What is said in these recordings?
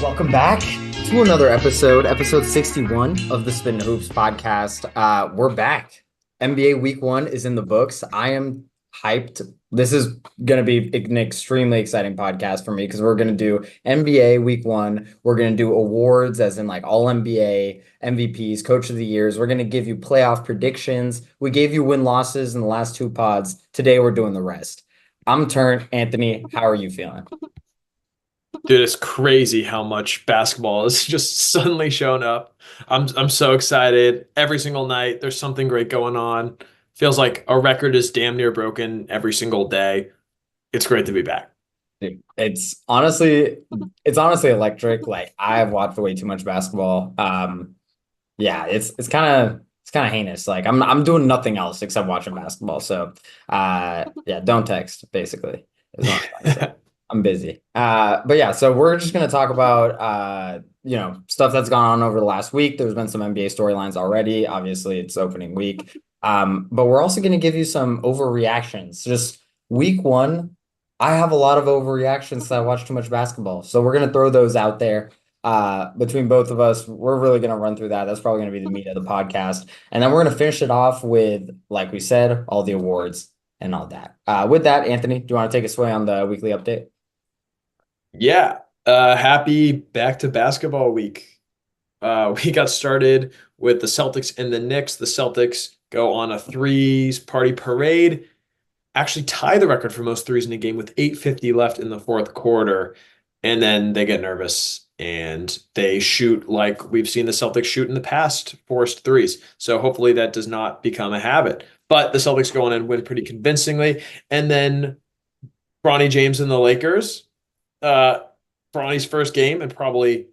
Welcome back to another episode 61 of the Spittin Hoops podcast. We're back. NBA Week 1 is in the books. I am hyped. This is going to be an extremely exciting podcast for me because we're going to do NBA Week 1. We're going to do awards as in like all NBA, MVPs, Coach of the Years. We're going to give you playoff predictions. We gave you win-losses in the last two pods. Today we're doing the rest. I'm turned. Anthony, how are you feeling? Dude, it's crazy how much basketball has just suddenly shown up. I'm so excited. Every single night, there's something great going on. Feels like a record is damn near broken every single day. It's great to be back. Dude, it's honestly electric. Like I've watched way too much basketball. Yeah, it's kind of heinous. Like I'm doing nothing else except watching basketball. So yeah, don't text basically. Is what I'm trying to say. I'm busy. But yeah, so we're just gonna talk about stuff that's gone on over the last week. There's been some NBA storylines already. Obviously, it's opening week. But we're also gonna give you some overreactions. Just week one, I have a lot of overreactions since I watch too much basketball. So we're gonna throw those out there. Between both of us, we're really gonna run through that. That's probably gonna be the meat of the podcast. And then we're gonna finish it off with, like we said, all the awards and all that. With that, Anthony, do you want to take us away on the weekly update? Yeah. Happy back to basketball week. We got started with the Celtics and the Knicks. The Celtics go on a threes party parade, actually tie the record for most threes in a game with 8:50 left in the fourth quarter. And then they get nervous and they shoot like we've seen the Celtics shoot in the past, forced threes. So hopefully that does not become a habit. But the Celtics go on and win pretty convincingly. And then Bronny James and the Lakers, uh, Bronny's first game and probably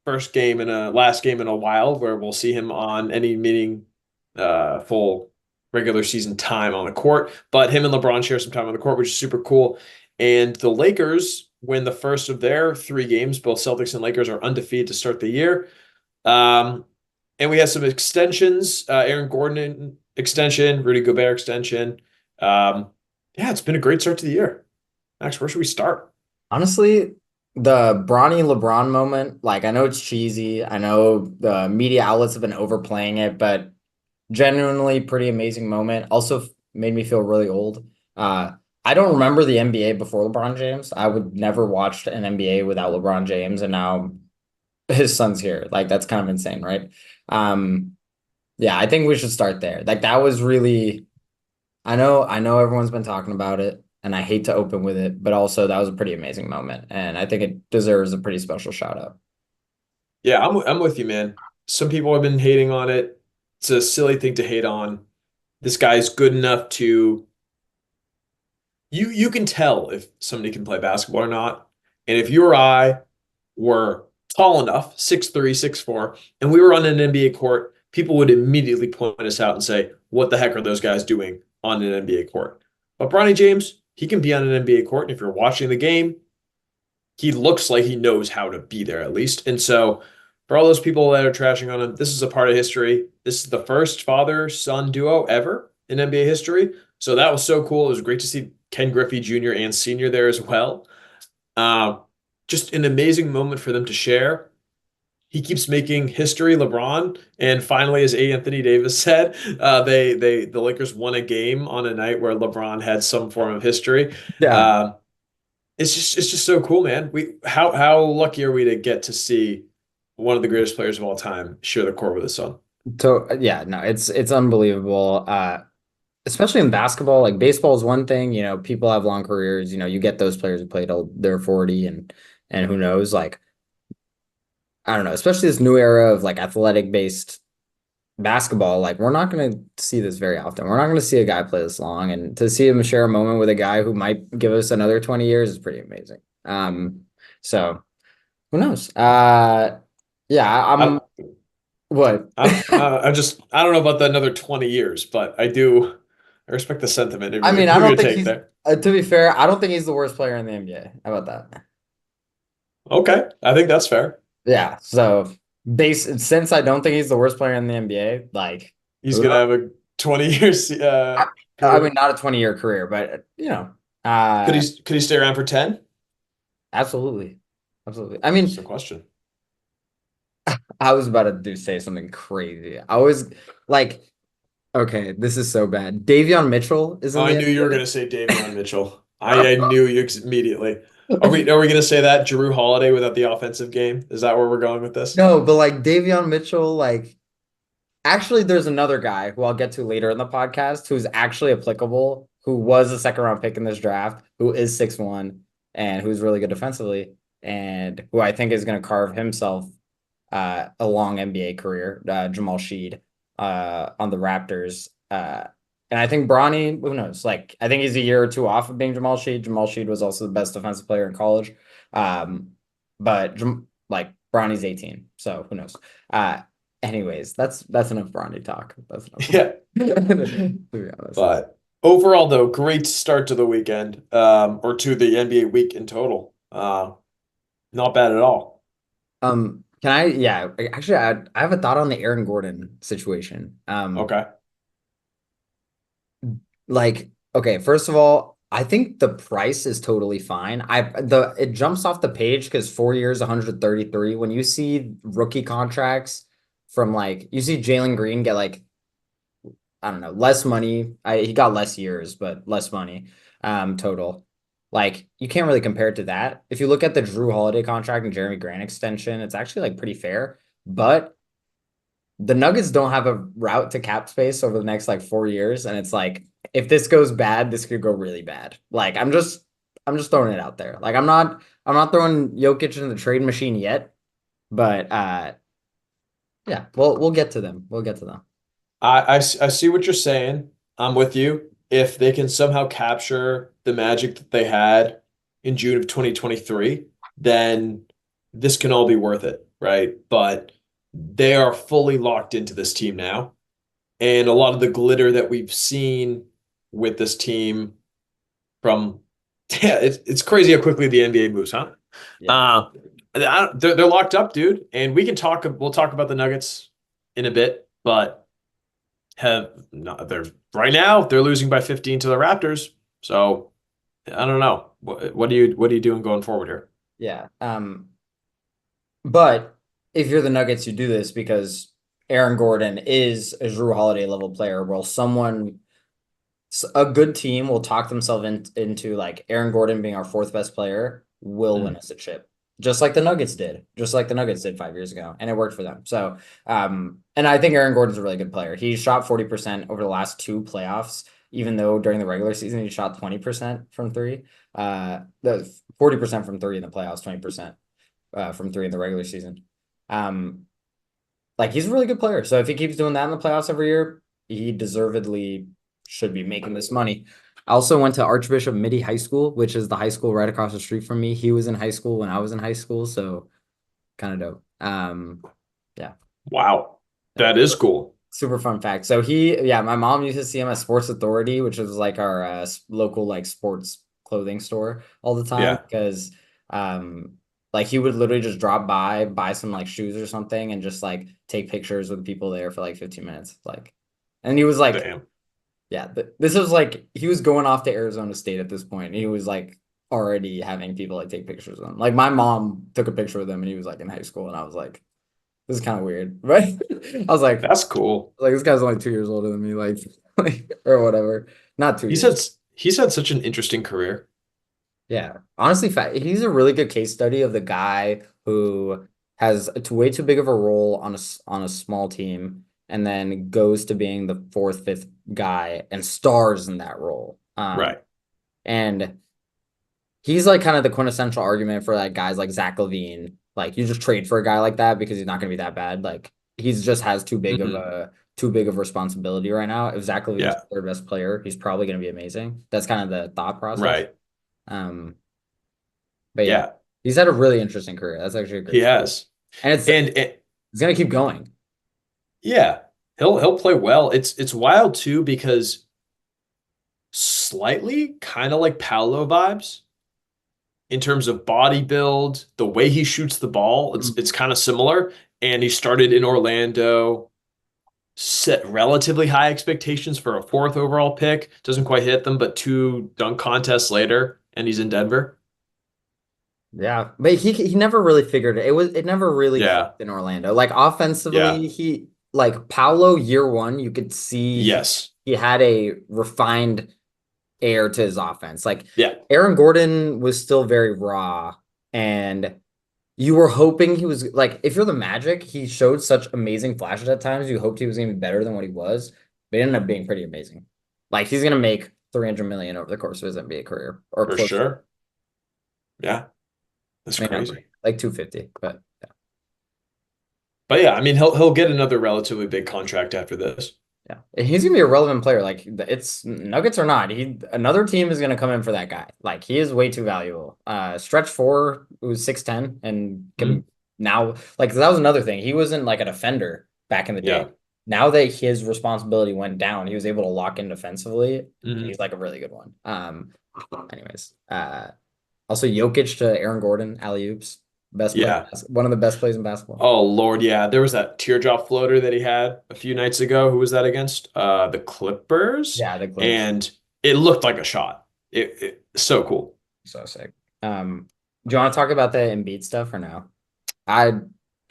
first game in a last game in a while where we'll see him on any meeting, full regular season time on the court. But him and LeBron share some time on the court, which is super cool. And the Lakers win the first of their three games. Both Celtics and Lakers are undefeated to start the year. Um, and we had some extensions, Aaron Gordon extension, Rudy Gobert extension. Yeah, it's been a great start to the year. Max, where should we start? Honestly, the Bronny LeBron moment, like I know it's cheesy. I know the media outlets have been overplaying it, but genuinely pretty amazing moment. Also made me feel really old. I don't remember the NBA before LeBron James. I would never watched an NBA without LeBron James, and now his son's here. Like that's kind of insane, right? Um, yeah, I think we should start there. Like that was really I know everyone's been talking about it, and I hate to open with it, but also that was a pretty amazing moment, and I think it deserves a pretty special shout out. Yeah, I'm with you, man. Some people have been hating on it. It's a silly thing to hate on. This guy's good enough to you can tell if somebody can play basketball or not. And if you or I were tall enough, 6'3", 6'4", and we were on an NBA court, people would immediately point us out and say, "What the heck are those guys doing on an NBA court?" But Bronny James, he can be on an NBA court, and if you're watching the game, he looks like he knows how to be there at least. And so for all those people that are trashing on him, this is a part of history. This is the first father-son duo ever in NBA history. So that was so cool. It was great to see Ken Griffey Jr. and Sr. there as well. Uh, just an amazing moment for them to share. He keeps making history, LeBron, and finally, as Anthony Davis said, the Lakers won a game on a night where LeBron had some form of history. Yeah. It's just so cool, man. We how lucky are we to get to see one of the greatest players of all time share the court with his son? So yeah, no, it's unbelievable. Especially in basketball, like baseball is one thing, people have long careers, you get those players who play till they're 40 and who knows, like I don't know, especially this new era of like athletic based basketball, like we're not going to see this very often. We're not going to see a guy play this long, and to see him share a moment with a guy who might give us another 20 years is pretty amazing. So who knows? Yeah, I, what? I don't know about the another 20 years, but I respect the sentiment I mean, I of don't your think take he's there. to be fair, I don't think he's the worst player in the NBA. How about that? Okay, I think that's fair. Yeah, so since I don't think he's the worst player in the NBA, like He's who gonna knows? have a 20 years I mean, career. not a 20-year career, but Could he stay around for 10? absolutely. Absolutely. I mean, That's the question. I was about to say something crazy. I was like, okay, this is so bad. Davion Mitchell is Oh, in I the knew you were NBA. gonna say Davion Mitchell. I knew you immediately. Are we gonna say that Drew Holiday without the offensive game? Is that where we're going with this? No, but like Davion Mitchell, like actually, there's another guy who I'll get to later in the podcast who's actually applicable, who was a second round pick in this draft, who is 6'1" and who's really good defensively, and who I think is going to carve himself a long NBA career, Jamal Sheed on the Raptors. And I think Bronny, who knows? Like, I think he's a year or two off of being Jamal Sheed. Jamal Sheed was also the best defensive player in college. But like Bronny's 18, so who knows? Uh, Anyways, that's enough Bronny talk. That's enough. Yeah. To be honest. But overall, though, great start to the weekend, or to the NBA week in total. Not bad at all. Can I? Yeah, actually, I have a thought on the Aaron Gordon situation. Okay. Like, okay, first of all, I think the price is totally fine. It jumps off the page because 4 years, 133. When you see rookie contracts from like you see Jalen Green get like, I don't know, less money. He got less years, but less money total. Like you can't really compare it to that. If you look at the Drew Holiday contract and Jeremy Grant extension, it's actually like pretty fair. But the Nuggets don't have a route to cap space over the next like 4 years, and it's like if this goes bad, this could go really bad. Like I'm just throwing it out there. Like I'm not throwing Jokic in the trade machine yet, but yeah, we'll get to them. We'll get to them. I see what you're saying. I'm with you. If they can somehow capture the magic that they had in June of 2023, then this can all be worth it, right? But they are fully locked into this team now. And a lot of the glitter that we've seen with this team from, yeah, it's crazy how quickly the NBA moves, huh? Yeah. Uh, they're locked up, dude. And we'll talk about the Nuggets in a bit, but have no, they're right now they're losing by 15 to the Raptors. So I don't know. What are you doing going forward here? Yeah. But if you're the Nuggets, you do this because Aaron Gordon is a Drew Holiday level player. Well, a good team will talk themselves into like Aaron Gordon being our fourth best player will win Mm, us a chip. Just like the Nuggets did, just like the Nuggets did 5 years ago, and it worked for them. So, and I think Aaron Gordon's a really good player. He shot 40% over the last two playoffs, even though during the regular season he shot 20% from three. The 40% from three in the playoffs, 20% from three in the regular season. Um, like he's a really good player. So if he keeps doing that in the playoffs every year, he deservedly should be making this money. I also went to Archbishop Midi High School, which is the high school right across the street from me. He was in high school when I was in high school, so kind of dope. Yeah, wow, yeah, that is cool. super fun fact. So my mom used to see him at Sports Authority, which was like our local like sports clothing store all the time Yeah, because um like he would literally just drop by, buy some like shoes or something, and just like take pictures with people there for like 15 minutes. Like, and he was like, damn. yeah, this was like he was going off to Arizona State at this point. And he was like already having people like take pictures of him. Like my mom took a picture with him and he was like in high school, and I was like, this is kind of weird, right? I was That's cool. like this guy's only 2 years older than me, like or whatever. Not two He's years. had he's had such an interesting career. Yeah, honestly, he's a really good case study of the guy who has way too big of a role on on a small team, and then goes to being the fourth, fifth guy and stars in that role. Right. And he's like kind of the quintessential argument for like guys like Zach LaVine. Like you just trade for a guy like that because he's not going to be that bad. Like he's just has Hmm. too big of responsibility right now. If Zach LaVine's Yeah. third best player, he's probably going to be amazing. That's kind of the thought process. Right. Um, but yeah, Yeah. he's had a really interesting career. That's actually a He great, has. and And it's gonna keep going. yeah, he'll play well. It's wild too because slightly kind of like Paolo vibes in terms of body build, the way he shoots the ball. It's kind of similar. And he started in Orlando, set relatively high expectations for a fourth overall pick. Doesn't quite hit them, but two dunk contests later, and he's in Denver. Yeah, but he never really figured it. It never really Yeah. clicked in Orlando. Like offensively, Yeah. he like Paolo year one, you could see Yes. he had a refined air to his offense. Like Yeah. Aaron Gordon was still very raw, and you were hoping he was like if you're the Magic, he showed such amazing flashes at times. You hoped he was gonna be better than what he was, but he ended up being pretty amazing. Like he's gonna make 300 million over the course of his NBA career or For close. sure. Yeah. That's I mean, not crazy. like 250, but But yeah, I mean, he'll get another relatively big contract after this. yeah, he's gonna be a relevant player. Like it's Nuggets or not, he another team is gonna come in for that guy. Like he is way too valuable. Stretch four, who's 6'10" and Mhm. can now like that was another thing. He wasn't like a defender back in the day. Yeah. Now that his responsibility went down, he was able to lock in defensively. Mhm. He's like a really good one. Anyways, also Jokic to Aaron Gordon, alley oops, best play, Yeah. one of the best plays in basketball. Oh Lord, yeah. There was that teardrop floater that he had a few nights ago. Who was that against? The Clippers. Yeah, the Clippers. And it looked like a shot. It so cool. So sick. Do you want to talk about the Embiid stuff or no? I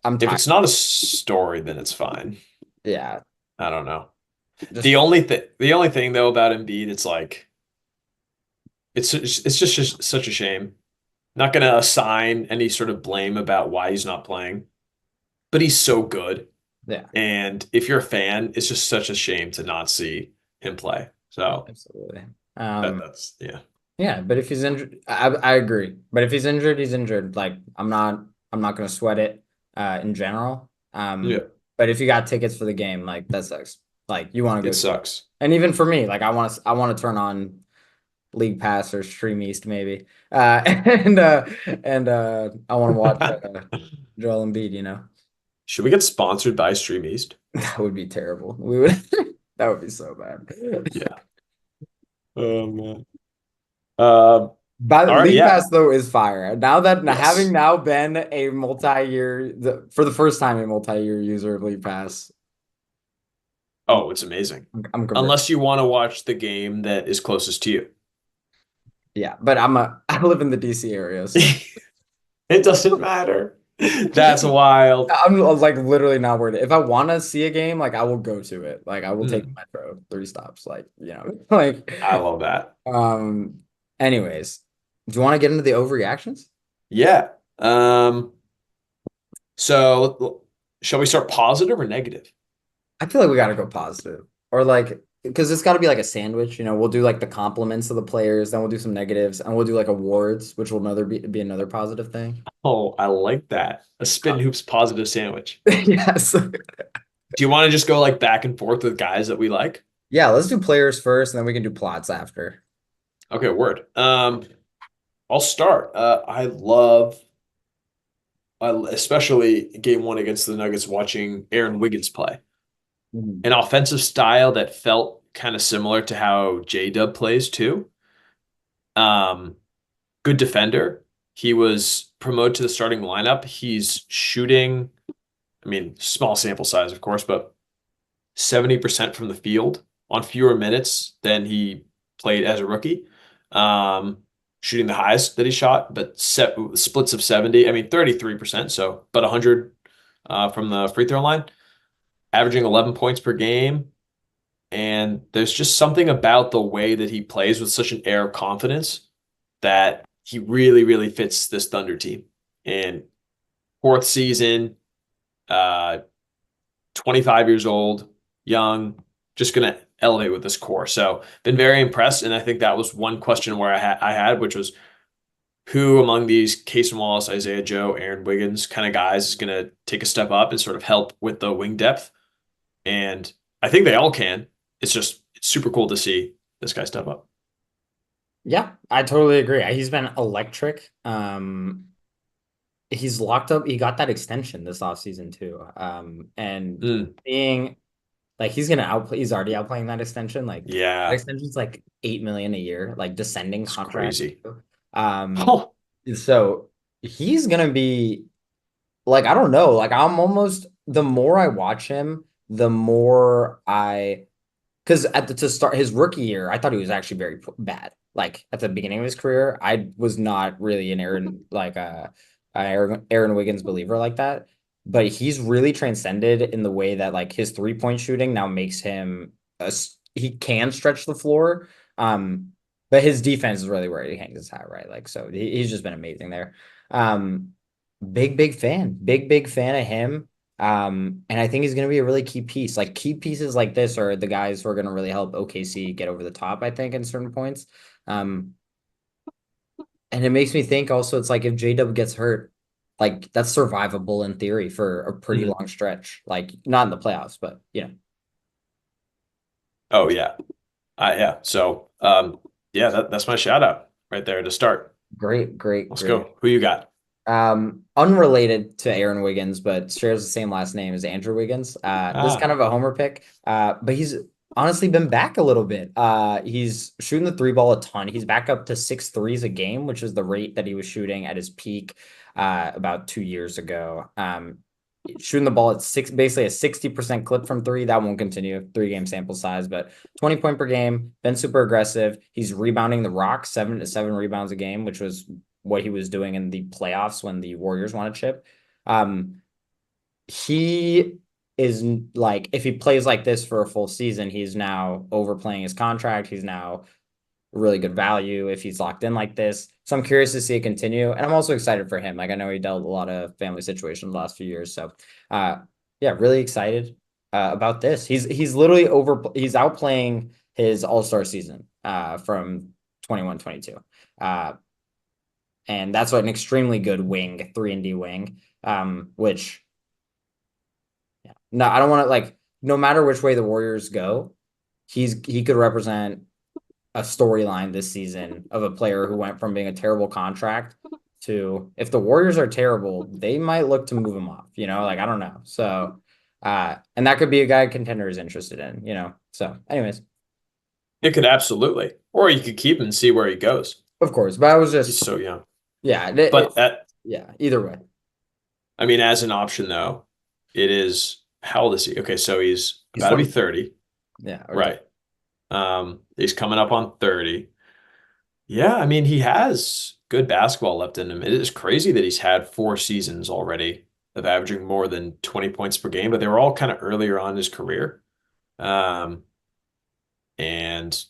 I'm If tired. it's not a story, then it's fine. Yeah, I don't know. just The only thing though about Embiid, it's like it's just such a shame. Not gonna assign any sort of blame about why he's not playing, but he's so good. yeah, And if you're a fan, it's just such a shame to not see him play. So absolutely. that's yeah. Yeah, but if he's injured, I agree. But if he's injured, he's injured. Like I'm not gonna sweat it in general. Yeah, But if you got tickets for the game, like that sucks. Like you want to go it see it. sucks. And even for me, like I want to turn on League Pass or Stream East maybe. And I want to watch Joel Embiid, you know. Should we get sponsored by Stream East? That would be terrible. We would that would be so bad. Yeah. Oh man. Uh, But all right, League yeah. Pass though is fire. Now that having Yes. now been a multi-year for the first time a multi-year user of League Pass, I'm Oh, it's amazing. I'm convinced. Unless you want to watch the game that is closest to you. Yeah, but I live in the DC area, so It doesn't matter. That's wild. I'm like literally not worried. If I want to see a game, like I will go to it. Like I will take Hmm, metro 3 stops. Like like I love that. um. Anyways, do you want to get into the overreactions? Yeah. So shall we start positive or negative? I feel like we got to go positive or like because it's got to be like a sandwich. We'll do like the compliments of the players, then we'll do some negatives, and we'll do like awards, which will be another positive thing. Oh, I like that. A Spittin Hoops positive sandwich. Yes. Do you want to just go like back and forth with guys that we like? Yeah, let's do players first, and then we can do plots after. Okay, word. I'll start. Especially game one against the Nuggets, watching Aaron Wiggins play. Mhm. An offensive style that felt kind of similar to how J-Dub plays too. Um, Good defender. He was promoted to the starting lineup. He's shooting, I mean, small sample size, of course, but 70% from the field on fewer minutes than he played as a rookie. Um, Shooting the highest that he shot, but splits of 70. I mean, 33%, so but 100 from the free throw line, averaging 11 points per game. And there's just something about the way that he plays with such an air of confidence that he really, really fits this Thunder team. And fourth season, uh, 25 years old, young, just going to elevate with this core. So been very impressed. And I think that was one question where I had, which was who among these Casey Wallace, Isaiah Joe, Aaron Wiggins kind of guys is going to take a step up and sort of help with the wing depth. And I think they all can. It's super cool to see this guy step up. Yeah, I totally agree. He's been electric. He's locked up. He got that extension this offseason too. And Mm, being like he's gonna outplay. He's already outplaying that extension. Like that yeah, extension's like 8 million a year, like descending it's contract. crazy. Um, Oh, so he's gonna be like I don't know. Like I'm almost the more I watch him, the more I because to start his rookie year, I thought he was actually very bad. like at the beginning of his career, I was not really an Aaron Wiggins believer like that. But he's really transcended in the way that like his 3-point shooting now makes him he can stretch the floor. But his defense is really where he hangs his hat, right? Like so he's just been amazing there. Um, big fan, big fan of him. And I think he's going to be a really key piece. Like key pieces like this are the guys who are going to really help OKC get over the top, I think, in certain points. Um, and it makes me think also, it's like if J-Dub gets hurt, like that's survivable in theory for a pretty Mhm. long stretch. Like not in the playoffs, but Oh yeah. Yeah. So yeah, that's my shout out right there to start. Let's great. go. Who you got? Unrelated to Aaron Wiggins, but shares the same last name as Andrew Wiggins. This is kind Ah, of a homer pick. But he's honestly been back a little bit. He's shooting the three ball a ton. He's back up to 6 threes a game, which is the rate that he was shooting at his peak about 2 years ago. Shooting the ball at basically a 60% clip from three. That won't continue, 3 game sample size, but 20 point per game, been super aggressive. He's rebounding the rock, 7 to 7 rebounds a game, which was what he was doing in the playoffs when the Warriors won a chip. Um, he is like, if he plays like this for a full season, he's now overplaying his contract. He's now really good value if he's locked in like this. So I'm curious to see it continue. And I'm also excited for him. Like I know he dealt with a lot of family situations the last few years. So uh yeah, really excited about this. He's outplaying his all-star season from 21-22. And that's what an extremely good wing, 3-and-D wing. Which yeah. No, I don't want to like no matter which way the Warriors go, he could represent a storyline this season of a player who went from being a terrible contract to if the Warriors are terrible, they might look to move him off, like I don't know. So and that could be a guy contender is interested in. So anyways, it could absolutely. Or you could keep him and see where he goes. of course, but I was He's just so young. yeah, But yeah, either way. I mean, as an option though, it is how old is he? Okay, so he's He's about to be 20. 30. Yeah, or 30. Right. He's coming up on 30. Yeah, I mean, he has good basketball left in him. It is crazy that he's had 4 seasons already of averaging more than 20 points per game, but they were all kind of earlier on in his career. Um, and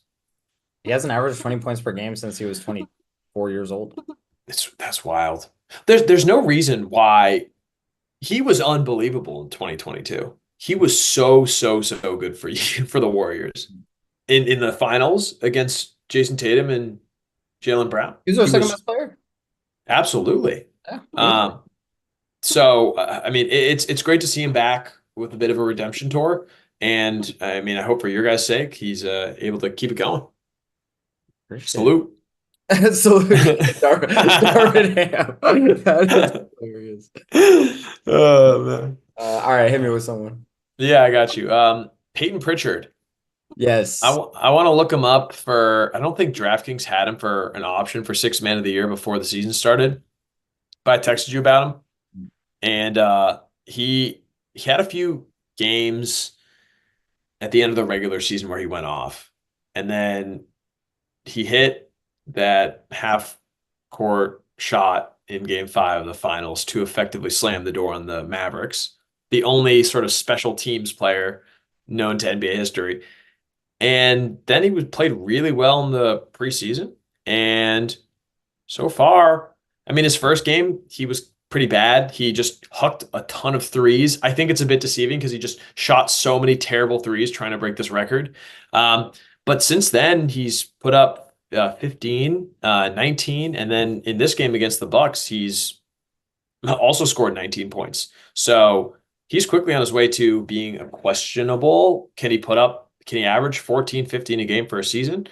He hasn't averaged 20 points per game since he was 24 years old. that's wild. There's no reason why he was unbelievable in 2022. He was so good for you for the Warriors in the finals against Jason Tatum and Jalen Brown. He's our He second was best player. absolutely. Yeah, easily. Um, So, I mean, it's great to see him back with a bit of a redemption tour, and I mean, I hope for your guys' sake, he's able to keep it going. Appreciate Salute. it. Salute, Darvin Ham. That is hilarious. Oh man. All right, hit me with someone. Yeah, I got you. Peyton Pritchard. Yes. I want to look him up for. I don't think DraftKings had him for an option for sixth man of the year before the season started, but I texted you about him, and he had a few games at the end of the regular season where he went off. And then he hit that half court shot in game 5 of the finals to effectively slam the door on the Mavericks, the only sort of special teams player known to NBA history. And then he was played really well in the preseason. And so far, I mean, his first game, he was pretty bad. He just hucked a ton of threes. I think it's a bit deceiving because he just shot so many terrible threes trying to break this record. Um, but since then, he's put up 15, 19, and then in this game against the Bucks, he's also scored 19 points. So he's quickly on his way to being a questionable. Can he average 14, 15 a game for a season?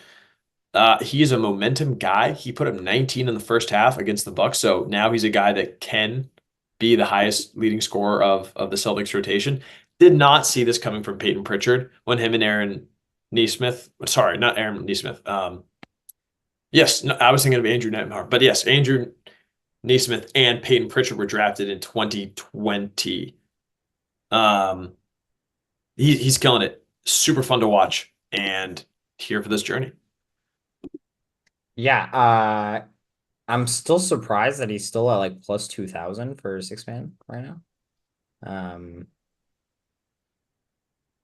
He's a momentum guy. He put up 19 in the first half against the Bucks, so now he's a guy that can be the highest leading scorer of the Celtics rotation. Did not see this coming from Peyton Pritchard when him and Aaron Neesmith. Sorry, not Aaron Neesmith. Yes, no, I was thinking of Andrew Nemhart, but yes, Andrew Neesmith and Peyton Pritchard were drafted in 2020. Um, he's killing it. Super fun to watch, and here for this journey. Yeah, I'm still surprised that he's still at like plus 2000 for a six man right now. Um,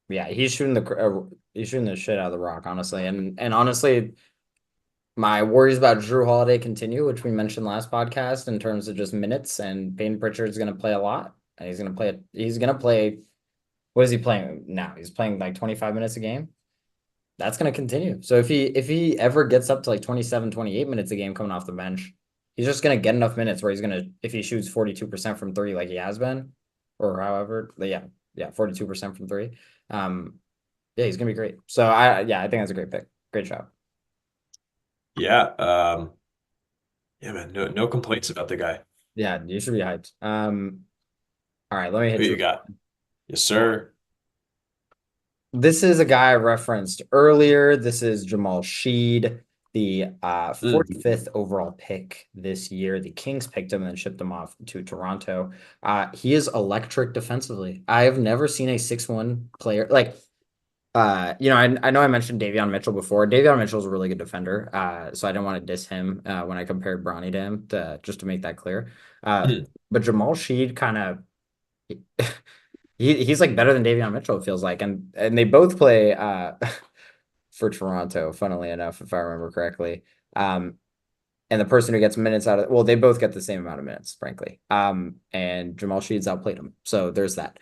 yeah, he's shooting the shit out of the rock, honestly. And honestly, my worries about Drew Holiday continue, which we mentioned last podcast in terms of just minutes. And Peyton Pritchard's going to play a lot. And He's going to play. What is he playing now? He's playing like 25 minutes a game. That's going to continue. So if he ever gets up to like 27, 28 minutes a game coming off the bench, he's just going to get enough minutes where he's going to, if he shoots 42% from three like he has been, or however, yeah, 42% from three. Um, yeah, he's going to be great. So I think that's a great pick. Great job. Yeah. Yeah, man. No complaints about the guy. Yeah, you should be hyped. All right, let me Who hit you you. got? Yes, sir. This is a guy I referenced earlier. This is Jamal Sheed, the Mm. 45th overall pick this year. The Kings picked him and then shipped him off to Toronto. He is electric defensively. I have never seen a 6'1" player like I know I mentioned Davion Mitchell before. Davion Mitchell is a really good defender. So I didn't want to diss him when I compared Bronny to him, just to make that clear. Mm. But Jamal Sheed kind of he's like better than Davion Mitchell, it feels like. And they both play for Toronto, funnily enough, if I remember correctly. Um, and the person who gets minutes out of well, they both get the same amount of minutes, frankly. And Jamal Sheed's outplayed him. So there's that.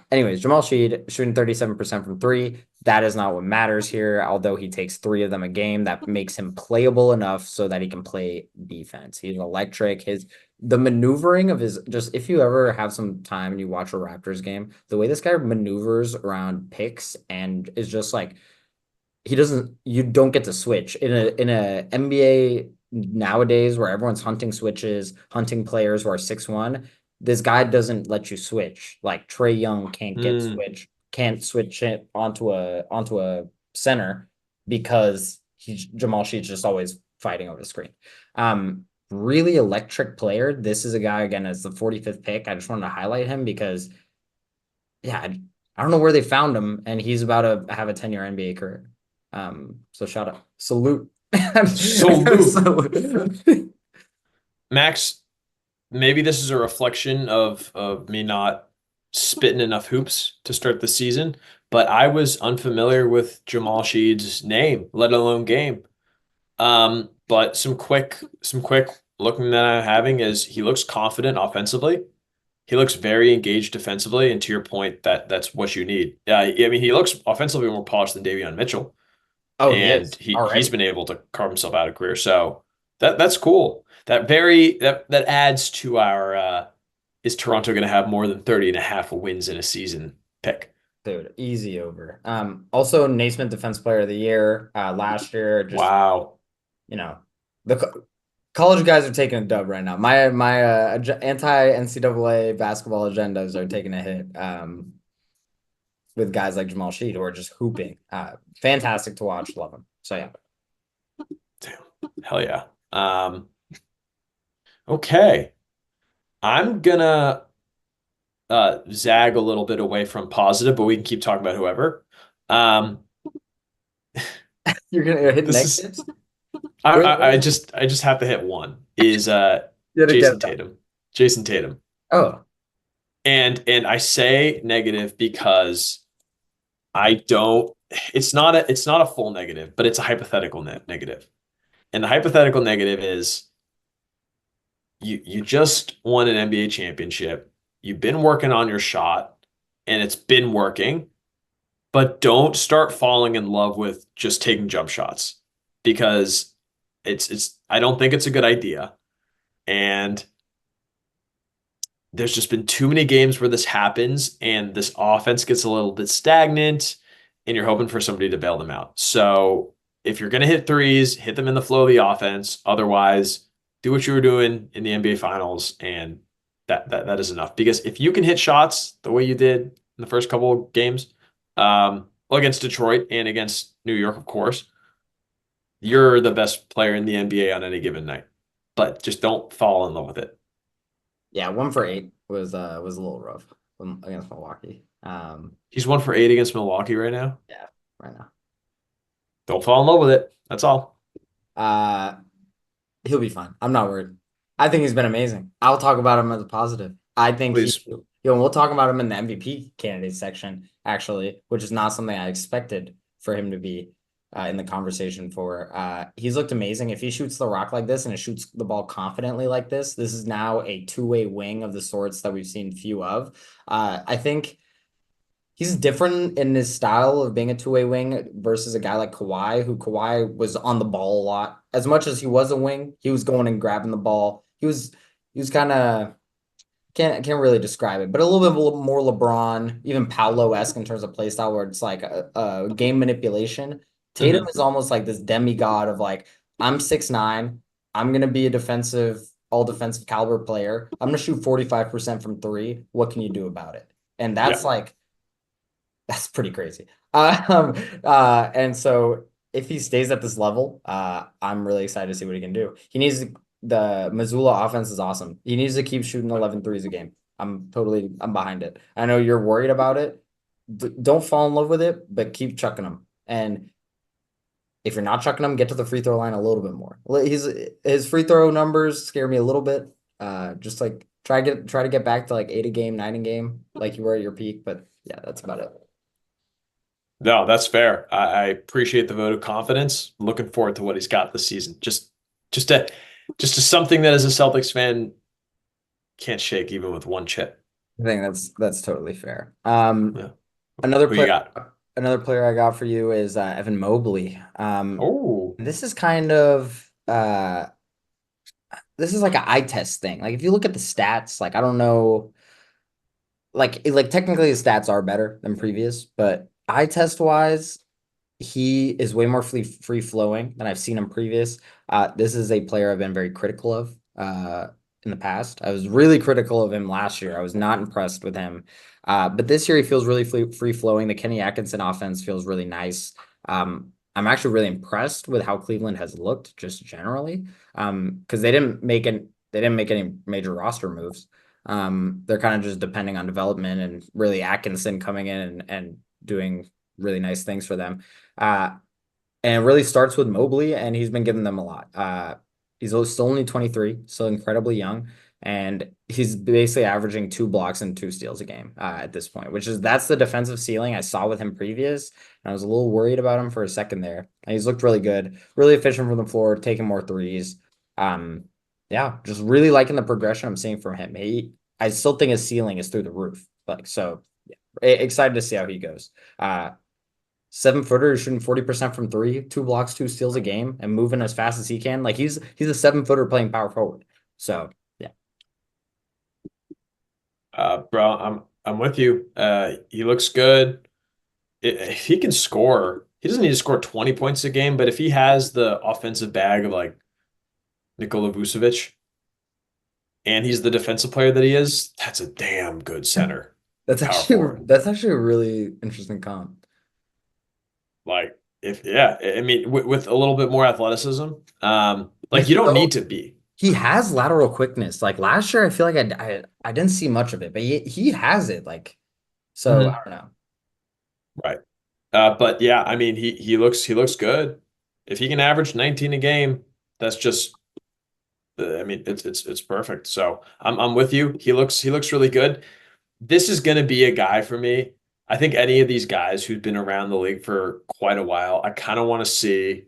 Anyways, Jamal Sheed shooting 37% from three. That is not what matters here. Although he takes three of them a game, that makes him playable enough so that he can play defense. He's electric. His the maneuvering of his just if you ever have some time and you watch a Raptors game, the way this guy maneuvers around picks and is just like he doesn't you don't get to switch in a NBA nowadays where everyone's hunting switches, hunting players who are 6'1". This guy doesn't let you switch. Like Trey Young Mm. can't switch it onto a center because Jamal Sheet's just always fighting over the screen. Really electric player. This is a guy again as the 45th pick. I just wanted to highlight him because yeah, I don't know where they found him, and he's about to have a 10-year NBA career. So shout out, salute. Salute. Salute. Max, maybe this is a reflection of me not spitting enough hoops to start the season, but I was unfamiliar with Jamal Sheed's name, let alone game. But some quick looking that I'm having is he looks confident offensively. He looks very engaged defensively, and to your point, that's what you need. Yeah, I mean, he looks offensively more polished than Davion Mitchell, Oh, he and is he's already. been able to carve himself out a career. So that's cool. That adds to our is Toronto going to have more than 30 and a half wins in a season pick? Dude, easy over. Also Naismith Defense Player of the Year last year. Just Wow. you know, college guys are taking a dub right now. My anti NCAA basketball agendas are taking a hit. With guys like Jamal Sheed who are just hooping. Fantastic to watch. Love him. So yeah. Damn. Hell yeah. Okay. I'm gonna zag a little bit away from positive, but we can keep talking about whoever. Um, You're gonna hit this is negatives? I, Wait, I I just I just have to hit one is you gotta get Jason it done. Tatum. Jason Tatum. Oh, And I say negative because I don't it's not a full negative, but it's a hypothetical negative. And the hypothetical negative is you just won an NBA championship. You've been working on your shot and it's been working, but don't start falling in love with just taking jump shots because it's I don't think it's a good idea. And there's just been too many games where this happens and this offense gets a little bit stagnant and you're hoping for somebody to bail them out. So if you're going to hit threes, hit them in the flow of the offense. Otherwise, do what you were doing in the NBA finals and that is enough. Because if you can hit shots the way you did in the first couple of games, well, against Detroit and against New York, of course, you're the best player in the NBA on any given night. But just don't fall in love with it. yeah, 1 for 8 was a little rough against Milwaukee. He's 1 for 8 against Milwaukee right now. Yeah, right now. Don't fall in love with it. That's all. Uh, he'll be fine. I'm not worried. I think he's been amazing. I'll talk about him as a positive. I think Please. we'll talk about him in the MVP candidate section, actually, which is not something I expected for him to be in the conversation for. He's looked amazing. If he shoots the rock like this and it shoots the ball confidently like this is now a two-way wing of the sorts that we've seen few of. I think he's different in his style of being a two-way wing versus a guy like Kawhi, who Kawhi was on the ball a lot. As much as he was a wing, he was going and grabbing the ball. He was kind of can't really describe it, but a little bit more LeBron, even Paolo-esque in terms of play style, where it's like a game manipulation. Tatum Mhm. is almost like this demigod of like, I'm 6'9", I'm gonna be a all defensive caliber player. I'm gonna shoot 45% from three. What can you do about it? And Yeah. that's pretty crazy. And so if he stays at this level, I'm really excited to see what he can do. The Missoula offense is awesome. He needs to keep shooting 11 threes a game. I'm behind it. I know you're worried about it. Don't fall in love with it, but keep chucking them. And if you're not chucking them, get to the free throw line a little bit more. His free throw numbers scare me a little bit. Just like try to get back to like 8 a game, 9 a game, like you were at your peak. But yeah, that's about it. No, that's fair. I appreciate the vote of confidence. Looking forward to what he's got this season. Just a just a something that as a Celtics fan can't shake even with one chip. I think that's totally fair. Yeah. Another Who you player, got? another player I got for you is Evan Mobley. Oh. This is kind of this is like an eye test thing. Like if you look at the stats, like I don't know, like technically his stats are better than previous, but eye test wise, he is way more free flowing than I've seen him previous. This is a player I've been very critical of in the past. I was really critical of him last year. I was not impressed with him. But this year he feels really free flowing. The Kenny Atkinson offense feels really nice. I'm actually really impressed with how Cleveland has looked just generally. Because they didn't make any major roster moves. They're kind of just depending on development and really Atkinson coming in and doing really nice things for them. Uh, and it really starts with Mobley, and he's been giving them a lot. He's still only 23, still incredibly young, and he's basically averaging 2 blocks and 2 steals a game at this point, that's the defensive ceiling I saw with him previous. And I was a little worried about him for a second there. And he's looked really good, really efficient from the floor, taking more threes. Um, yeah, just really liking the progression I'm seeing from him. I still think his ceiling is through the roof. Like so, yeah, excited to see how he goes. 7 footer shooting 40% from three, 2 blocks, 2 steals a game, and moving as fast as he can. Like he's a 7 footer playing power forward. So yeah, Bro, I'm with you. He looks good. If he can score, he doesn't need to score 20 points a game, but if he has the offensive bag of like Nikola Vucevic and he's the defensive player that he is, that's a damn good center that's power actually forward. that's actually a really interesting comp. Like if yeah, I mean with a little bit more athleticism, But like you don't need to be. he has lateral quickness. Like last year, I feel like I didn't see much of it, but he has it. Like so, I Mhm. don't know. Right. But yeah, I mean he looks good. If he can average 19 a game, that's just I mean it's perfect. So I'm with you. He looks really good. This is going to be a guy for me. I think any of these guys who've been around the league for quite a while, I kind of want to see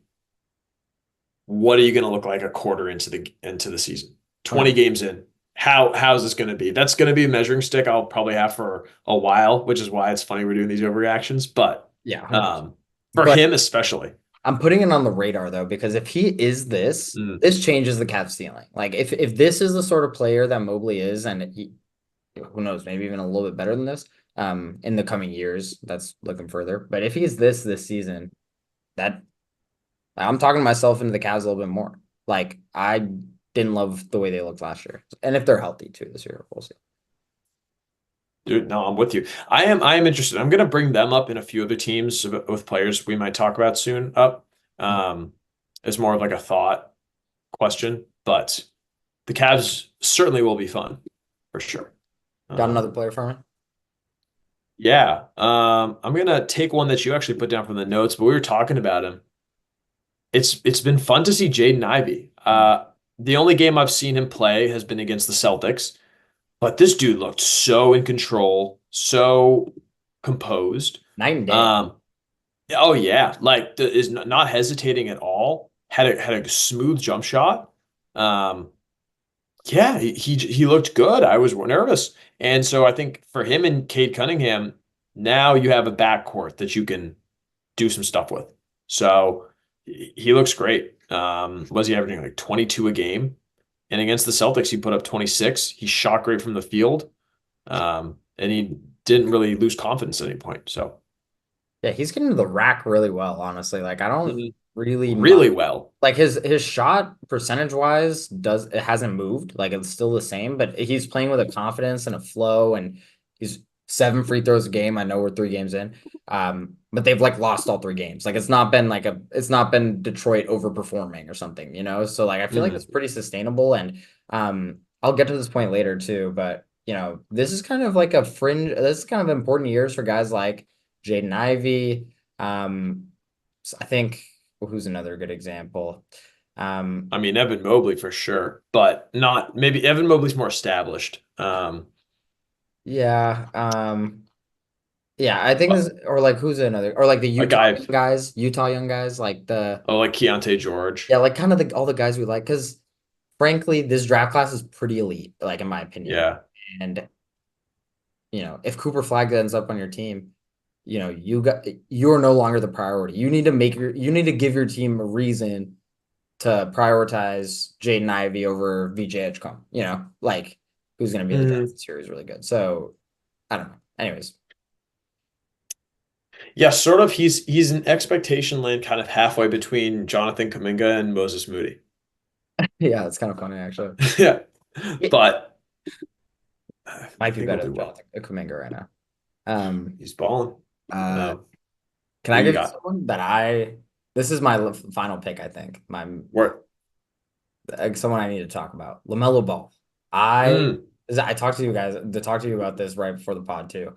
what are you going to look like a quarter into the season? 20 100%. games in. How's this going to be? That's going to be a measuring stick I'll probably have for a while, which is why it's funny we're doing these overreactions, but Yeah, 100%. um for But him especially. I'm putting it on the radar though, because if he is this, Mm. this changes the Cavs ceiling. Like if this is the sort of player that Mobley is, and who knows, maybe even a little bit better than this, in the coming years, that's looking further. But if he's this season, that I'm talking myself into the Cavs a little bit more. Like I didn't love the way they looked last year, and if they're healthy too this year, we'll see. Dude, no, I'm with you. I am interested. I'm going to bring them up in a few other teams with players we might talk about soon up. Um, as more of like a thought question, but the Cavs certainly will be fun for sure. Got another Um, player for me? yeah. I'm gonna take one that you actually put down from the notes, but we were talking about him. it's been fun to see Jaden Ivey. The only game I've seen him play has been against the Celtics, but this dude looked so in control, so composed. Night and day. Um, oh yeah, like is not hesitating at all. Had a smooth jump shot. Um, yeah, he looked good. I was nervous, and so I think for him and Cade Cunningham, now you have a backcourt that you can do some stuff with. So he looks great. Was he averaging like 22 a game? And against the Celtics, he put up 26. He shot great from the field. And he didn't really lose confidence at any point. So Yeah, he's getting to the rack really well, honestly. Like I don't mhm. really Really mind. well. Like his shot percentage wise does it hasn't moved. Like it's still the same, but he's playing with a confidence and a flow, and he's 7 free throws a game. I know we're 3 games in. But they've like lost all 3 games. Like it's not been Detroit overperforming or something, you know? So like I feel like it's Mhm. pretty sustainable, and I'll get to this point later too, but this is kind of like a fringe, this is kind of important years for guys like Jaden Ivey. I think who's another good example? I mean, Evan Mobley for sure, but not maybe Evan Mobley's more established. Yeah, yeah, I think this or like who's another or like the A guy, Utah young guys, like the oh, like Keontae George. yeah, like kind of all the guys we like because frankly, this draft class is pretty elite, like in my opinion. Yeah. And if Cooper Flag ends up on your team, you're no longer the priority. You need to give your team a reason to prioritize Jaden Ivey over VJ Edgecombe, like who's going to be in the draft Mhm. this year is really good. So I don't know. Anyways, Yeah, sort of. He's in expectation land, kind of halfway between Jonathan Kuminga and Moses Moody. yeah, it's kind of funny actually. Yeah, It but I might be think he'll better do than well. Jonathan Kuminga right now. Um, He's balling. uh, can Who I you give you got? someone that this is my final pick, I think. Where? Someone I need to talk about. LaMelo Ball. I Mm, I talked to talk to you about this right before the pod too.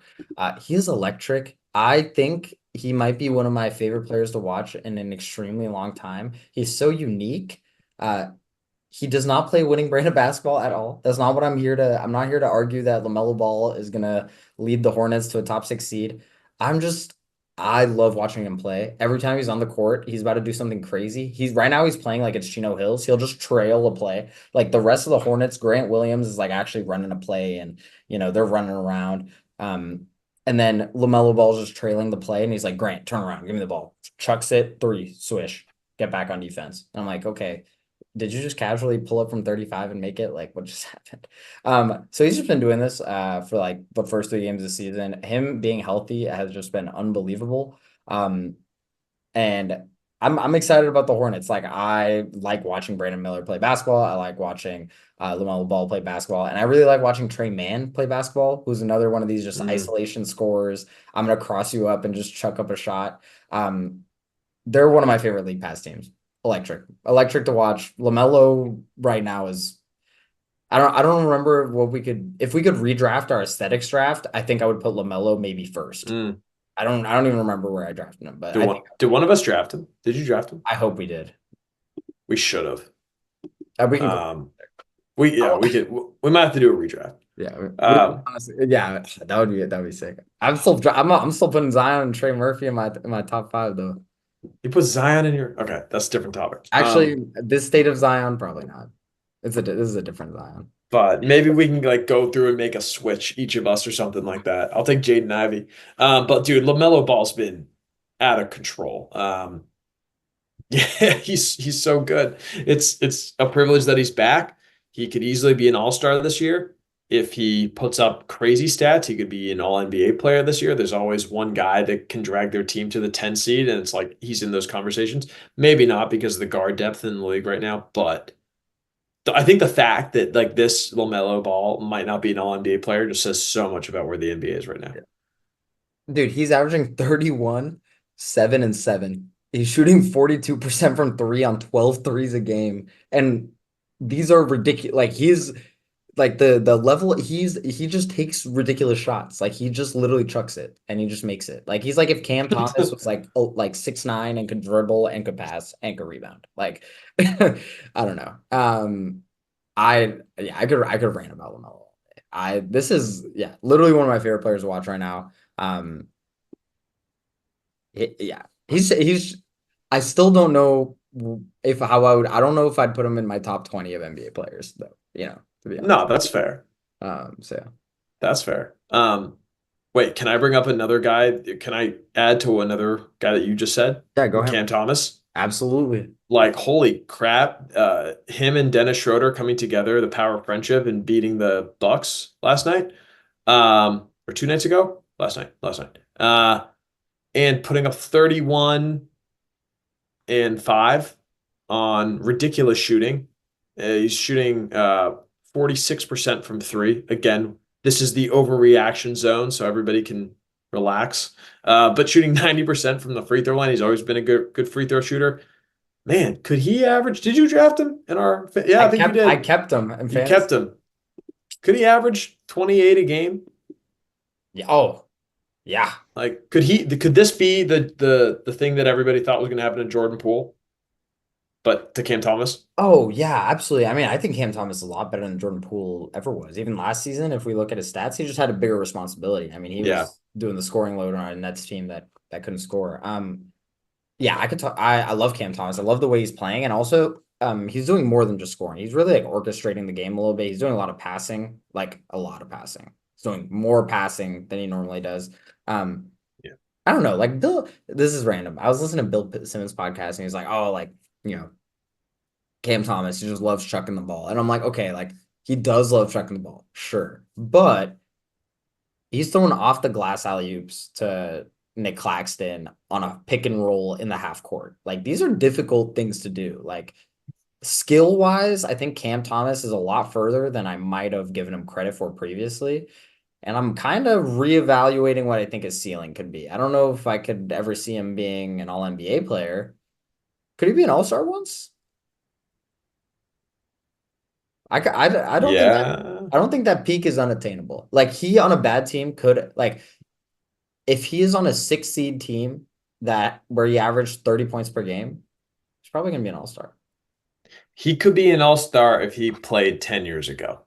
He is electric. I think he might be one of my favorite players to watch in an extremely long time. He's so unique. Uh, he does not play winning brand of basketball at all. That's not what I'm not here to argue that LaMelo Ball is gonna lead the Hornets to a top 6 seed. I'm just I love watching him play. Every time he's on the court, he's about to do something crazy. He's playing like it's Chino Hills. He'll just trail a play. Like the rest of the Hornets, Grant Williams is like actually running a play, and they're running around. And then LaMelo Ball's just trailing the play, and he's like, Grant, turn around, give me the ball. Chucks it, three, swish, get back on defense. And I'm like, okay, did you just casually pull up from 35 and make it? Like, what just happened? So he's just been doing this for like the first 3 games of the season. Him being healthy has just been unbelievable. And I'm excited about the Hornets. Like I like watching Brandon Miller play basketball. I like watching LaMelo Ball play basketball, and I really like watching Trey Mann play basketball, who's another one of these just mm, isolation scorers. I'm gonna cross you up and just chuck up a shot. They're one of my favorite league pass teams. Electric to watch. LaMelo right now is I don't remember what we could if we could redraft our aesthetics draft. I think I would put LaMelo maybe first. mm. I don't even remember where I drafted him, but Did one of us draft him? Did you draft him? I hope we did. We should have. We can go. Um, I, we could. We might have to do a redraft. yeah, Um, honestly, yeah, that would be sick. I'm still putting Zion and Trey Murphy in my top 5 though. you put Zion in your. Okay, that's a different topic. Actually, this state of Zion probably not. This is a different Zion. But maybe we can like go through and make a switch, each of us or something like that. I'll take Jaden Ivey. But dude, LaMelo Ball's been out of control. Yeah, he's so good. It's a privilege that he's back. He could easily be an all-star this year. If he puts up crazy stats, he could be an all NBA player this year. There's always one guy that can drag their team to the 10 seed, and it's like he's in those conversations. Maybe not because of the guard depth in the league right now, but I think the fact that like this LaMelo Ball might not be an all NBA player just says so much about where the NBA is right now. Dude, he's averaging 31, 7 and 7. He's shooting 42% from three on 12 threes a game. And these are ridiculous. Like like the level he just takes ridiculous shots. Like he just literally chucks it and he just makes it. Like he's like if Cam Thomas was like like 6'9" and could dribble and could pass and could rebound. Like I don't know. I could rant about LaMelo all day. I this is yeah, literally one of my favorite players to watch right now. Yeah. He's I still don't know if how I don't know if I'd put him in my top 20 of NBA players though, to be honest. No, that's fair. So yeah. That's fair. Wait, can I bring up another guy? Can I add to another guy that you just said? Yeah, go ahead. Cam Thomas. Absolutely. Like, holy crap. Him and Dennis Schroeder coming together, the power of friendship and beating the Bucks last night. Or 2 nights ago? Last night. And putting up 31 and 5 on ridiculous shooting. He's shooting 46% from three. Again, this is the overreaction zone, so everybody can relax. But shooting 90% from the free throw line, he's always been a good free throw shooter. Man, could he average? Did you draft him in our? Yeah, I think you I did. kept him in You fantasy. kept him. Could he average 28 a game? Yeah. Oh, yeah. Like, could he? Could this be the thing that everybody thought was going to happen to Jordan Poole, but to Cam Thomas? Oh, yeah, absolutely. I mean, I think Cam Thomas is a lot better than Jordan Poole ever was. Even last season, if we look at his stats, he just had a bigger responsibility. I mean, he Yeah, was doing the scoring load on a Nets team that couldn't score. Yeah, I could talk. I love Cam Thomas. I love the way he's playing, and also he's doing more than just scoring. He's really like orchestrating the game a little bit. He's doing a lot of passing, like a lot of passing. He's doing more passing than he normally does. Um, yeah, I don't know, like Bill. This is random. I was listening to Bill Simmons podcast, and he's like, "Oh, like Cam Thomas, he just loves chucking the ball," and I'm like, "Okay, like he does love chucking the ball, sure, but." He's throwing off the glass alley oops to Nick Claxton on a pick and roll in the half court. Like these are difficult things to do. Like skill wise, I think Cam Thomas is a lot further than I might have given him credit for previously. And I'm kind of reevaluating what I think his ceiling could be. I don't know if I could ever see him being an all NBA player. Could he be an all-star once? I don't think yeah. I don't think that peak is unattainable. Like he on a bad team could like if he is on a 6 seed team that where he averaged 30 points per game, he's probably gonna be an all-star. He could be an all-star if he played 10 years ago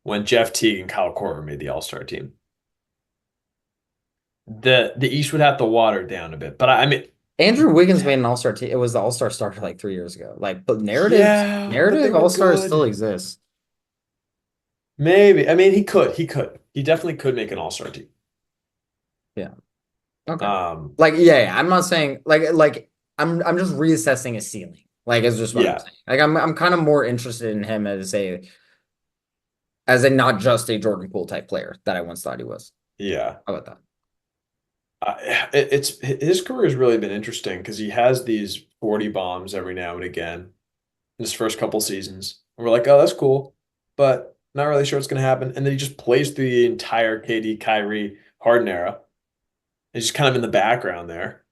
when Jeff Teague and Kyle Korver made the all-star team. The East would have to water down a bit, but I mean, Andrew Wiggins made an all-star team. It was the all-star starter like 3 years ago. Like, but yeah, but they narrative were all-stars still good. exists. Maybe. I mean, he definitely could make an all-star team. Yeah. Okay. Um, Like, yeah, I'm not saying like I'm just reassessing his ceiling. Like, it's just what I'm yeah, saying. Like, I'm kind of more interested in him as a not just a Jordan Poole type player that I once thought he was. yeah. How about that? It's his career has really been interesting because he has these 40 bombs every now and again in his first couple seasons. And we're like, oh, that's cool, but not really sure what's going to happen. And then he just plays through the entire KD, Kyrie, Harden era. He's just kind of in the background there.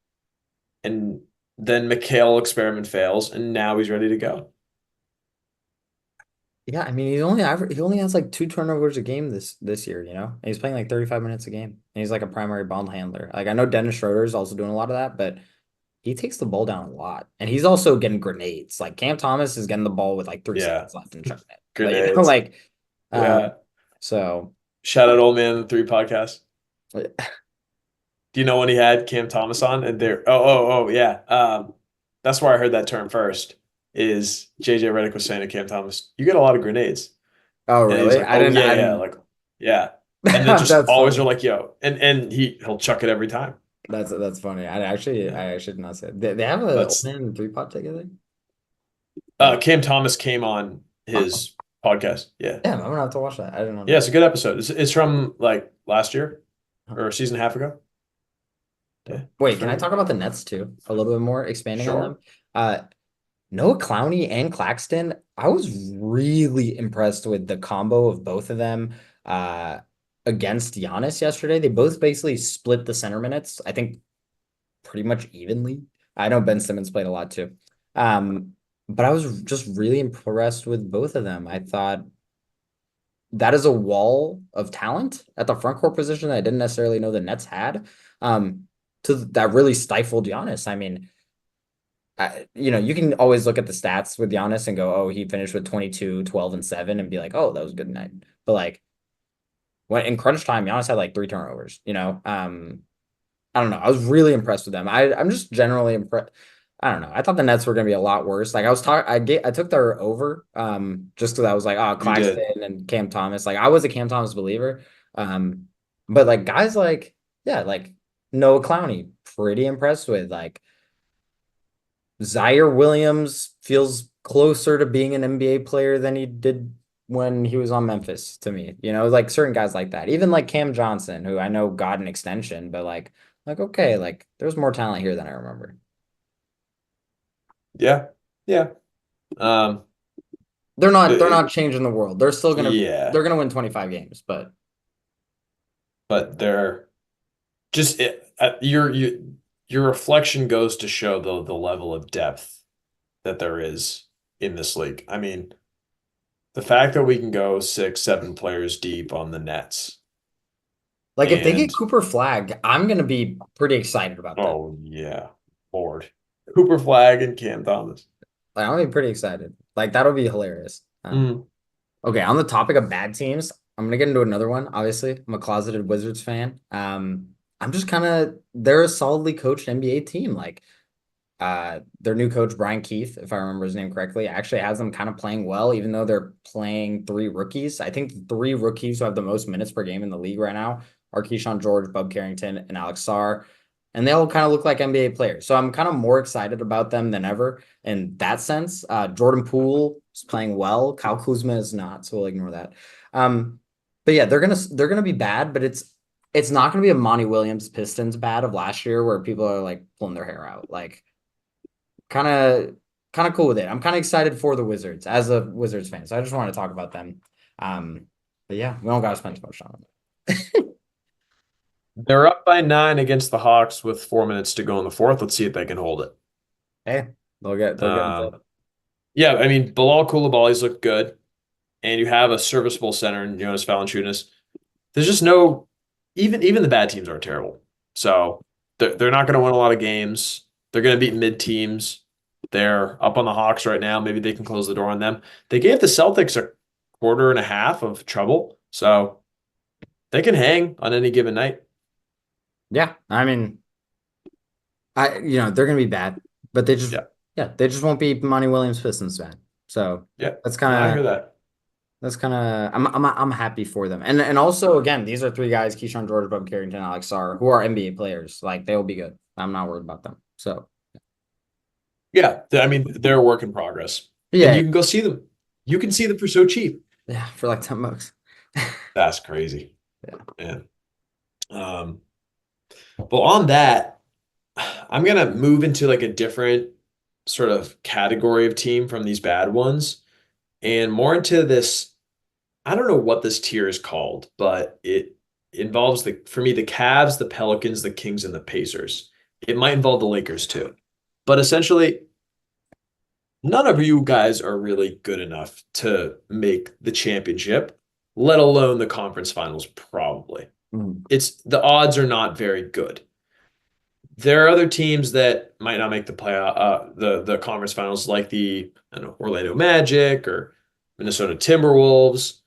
And then McHale experiment fails, and now he's ready to go. Yeah, I mean he only has like 2 turnovers a game this year, And he's playing like 35 minutes a game. And he's like a primary ball handler. Like I know Dennis Schroeder is also doing a lot of that, but he takes the ball down a lot. And he's also getting grenades. Like Cam Thomas is getting the ball with like three Yeah, seconds left and chucking it. Like, grenades. like Yeah. so Shout out Old Man in the Three podcast. Do you know when he had Cam Thomas on? And there, yeah. That's where I heard that term first. Is JJ Redick was saying to Cam Thomas, "You get a lot of grenades," oh and he's really? like, "Oh I yeah, didn't like yeah." And then just that's always are funny. like, "Yo," and he'll chuck it every time. That's funny. Yeah, I actually did not say it. They have a old that's man and three pot together. Or Cam Thomas came on oh, his podcast. Yeah, damn, I'm gonna have to watch that. I didn't yeah, know it's a good episode. It's from like last year that. or a season and a half ago. Yeah, Wait, can I fair. talk about the Nets too? A little bit more, expanding on them. Sure. Uh, Noah Clowney and Claxton, I was really impressed with the combo of both of them against Giannis yesterday. They both basically split the center minutes, I think pretty much evenly. I know Ben Simmons played a lot too. Um, but I was just really impressed with both of them. I thought that is a wall of talent at the front court position that I didn't necessarily know the Nets had. Um, that really stifled Giannis. I mean, you can always look at the stats with Giannis and go, oh, he finished with 22, 12, and 7 and be like, oh, that was a good night. But like when in crunch time, Giannis had like 3 turnovers. I don't know. I was really impressed with them. I'm just generally impressed. I don't know. I thought the Nets were going to be a lot worse. Like I took their over just because I was like, oh, You did. Claxton and Cam Thomas. Like I was a Cam Thomas believer. Um but like guys like yeah, like Noah Clowney, pretty impressed with. Like Zaire Williams feels closer to being an NBA player than he did when he was on Memphis to me. Like certain guys like that. Even like Cam Johnson, who I know got an extension, but like okay, like there's more talent here than I remember. Yeah. Yeah. Um, They're not it- changing the world. They're still gonna yeah, they're gonna win 25 games, but but they're just your reflection goes to show the level of depth that there is in this league. I mean, the fact that we can go 6, 7 players deep on the Nets like if they get and Cooper Flag, I'm gonna be pretty excited about that. oh yeah, Lord. Cooper Flag and Cam Thomas. Like I'm gonna be pretty excited. Like that'll be hilarious. Mm. Okay, on the topic of bad teams, I'm gonna get into another one. Obviously, I'm a closeted Wizards fan. I'm just kind of they're a solidly coached NBA team. Like, their new coach Brian Keith, if I remember his name correctly, actually has them kind of playing well, even though they're playing three rookies. I think the three rookies who have the most minutes per game in the league right now are Keyshawn George, Bub Carrington, and Alex Sarr, and they all kind of look like NBA players. So I'm kind of more excited about them than ever in that sense. Jordan Poole is playing well. Kyle Kuzma is not, so we'll ignore that. Um, but yeah, they're gonna be bad, but it's not gonna be a Monty Williams Pistons bad of last year where people are like pulling their hair out. Like kind of cool with it. I'm kind of excited for the Wizards as a Wizards fan. So I just want to talk about them. Um, but yeah, we don't gotta spend too much time on it. They're up by 9 against the Hawks with 4 minutes to go in the fourth. Let's see if they can hold it. Hey, they'll get into Um, yeah, I mean, Bilal Coulibaly's looked good, and you have a serviceable center in Jonas Valanciunas. There's just no even the bad teams aren't terrible. So they're not going to win a lot of games. They're going to beat mid teams. They're up on the Hawks right now. Maybe they can close the door on them. They gave the Celtics a quarter and a half of trouble, so they can hang on any given night. Yeah, I mean, they're gonna be bad, but Yeah, they just won't be Monty Williams Pistons bad. So yeah. that's No, I hear kind of that. I'm happy for them. And also again, these are three guys, Keyshawn George, Bub Carrington, Alex Sarr, who are NBA players. Like they will be good. I'm not worried about them. So Yeah, I mean, they're a work in progress, and yeah, you can go see them. You can see them for so cheap. yeah, for like 10 bucks. That's crazy, Yeah. man. Um, well, on that, I'm gonna move into like a different sort of category of team from these bad ones, and more into this. I don't know what this tier is called, but it involves for me the Cavs, the Pelicans, the Kings, and the Pacers. It might involve the Lakers too, but essentially, none of you guys are really good enough to make the championship, let alone the conference finals, probably. Mhm. It's the odds are not very good. There are other teams that might not make the the conference finals, like the I don't know, Orlando Magic or Minnesota Timberwolves.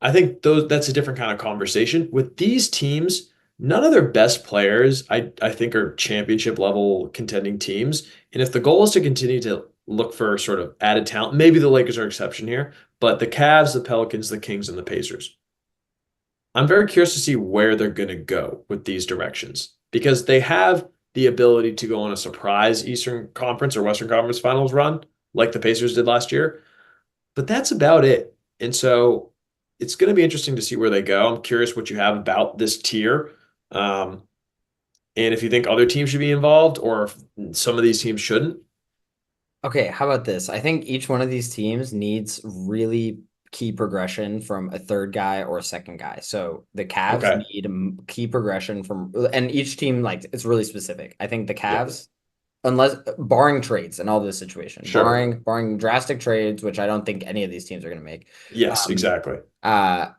I think that's a different kind of conversation. With these teams, none of their best players, I think, are championship level contending teams. And if the goal is to continue to look for sort of added talent, maybe the Lakers are exception here, but the Cavs, the Pelicans, the Kings, and the Pacers. I'm very curious to see where they're going to go with these directions because they have the ability to go on a surprise Eastern Conference or Western Conference Finals run like the Pacers did last year, but that's about it. And so it's going to be interesting to see where they go. I'm curious what you have about this tier. Um, and if you think other teams should be involved or if some of these teams shouldn't. Okay, how about this? I think each one of these teams needs really key progression from a third guy or a second guy. So the Cavs Okay. need a key progression from, and each team, like, it's really specific. I think the Yeah. Cavs, unless barring trades and all this situation, Sure. barring drastic trades, which I don't think any of these teams are going to make. Yes, Um, exactly. Uh,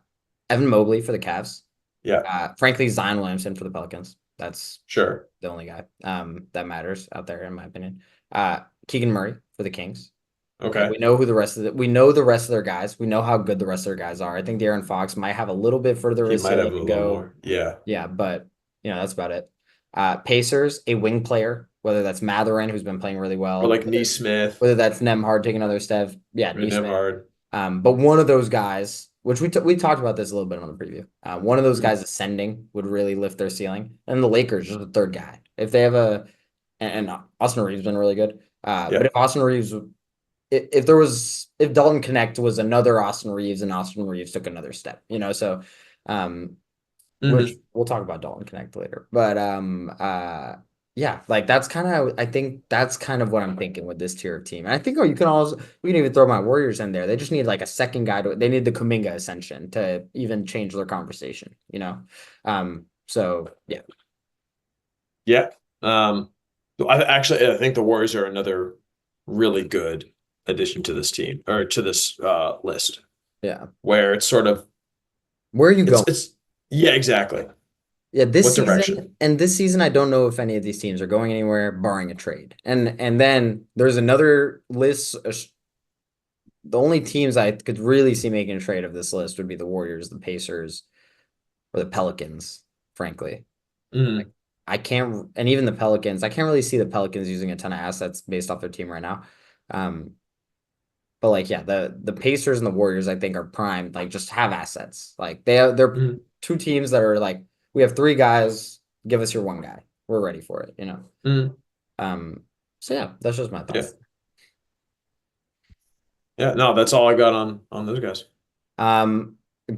Evan Mobley for the Cavs. Yeah, Frankly, Zion Williamson for the Pelicans. That's sure. the only guy that matters out there, in my opinion. Keegan Murray for the Kings. Like Okay. we know the rest of their guys. We know how good the rest of their guys are. I think De'Aaron Fox might have a little bit further of He a might have ceiling a to little go. more. Yeah. Yeah, but that's about it. Pacers, a wing player, whether that's Matherin, who's been playing really Or well, like Neesmith whether that's Nemhard taking another step. Yeah, or Neesmith. Nemhard. But one of those guys, which we talked about this a little bit on the preview, one of those Mhm. guys ascending would really lift their ceiling. And the Lakers, just a third guy. If they have and Austin Reeves been really good. But Yeah. if Austin Reeves, if there was, if Dalton Connect was another Austin Reeves and Austin Reeves took another step, so, um, which Hmm. we'll talk about Dalton Connect later. But yeah, like that's kind of I think that's kind of what I'm thinking with this tier of team. And I think we can even throw my Warriors in there. They just need like a second guy they need the Kuminga ascension to even change their conversation. So yeah. Yeah. Um, I think the Warriors are another really good addition to this team or to this list Yeah. where it's sort of Where are you going? it's yeah, exactly. Yeah, What direction? this season, I don't know if any of these teams are going anywhere, barring a trade. And then there's another list. The only teams I could really see making a trade of this list would be the Warriors, the Pacers, or the Pelicans, frankly. Like Mm, I can't, and even the Pelicans, I can't really see the Pelicans using a ton of assets based off their team right now. Um, but like, yeah, the Pacers and the Warriors, I think, are primed, like just have assets. Like they're mm, two teams that are like, we have three guys, give us your one guy. We're ready for it. mm. Um, so yeah, that's just my Yeah. thoughts. Yeah. No, that's all I got on those guys. Um,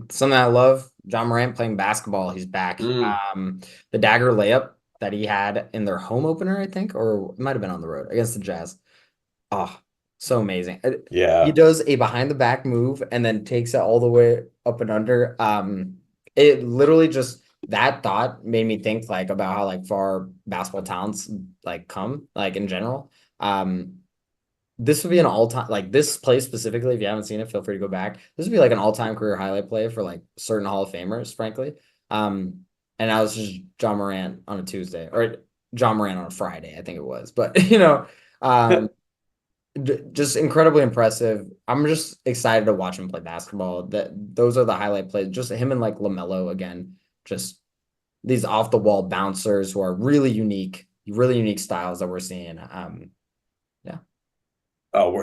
Something I love, John Morant playing basketball. He's back. Mm, The dagger layup that he had in their home opener, I think, or it might have been on the road against the Jazz. Oh, so amazing. He yeah. does a behind the back move and then takes it all the way up and under. It literally just that thought made me think like about how like far basketball talents like come like in general. Um, this would be an all-time like this play specifically. If you haven't seen it, feel free to go back. This would be like an all-time career highlight play for like certain Hall of Famers, frankly. And I was just John Morant on a Tuesday or John Morant on a Friday, I think it was. But um, just incredibly impressive. I'm just excited to watch him play basketball. That those are the highlight plays. Just him and like LaMelo again. Just these off the wall bouncers who are really unique styles that we're seeing. Yeah.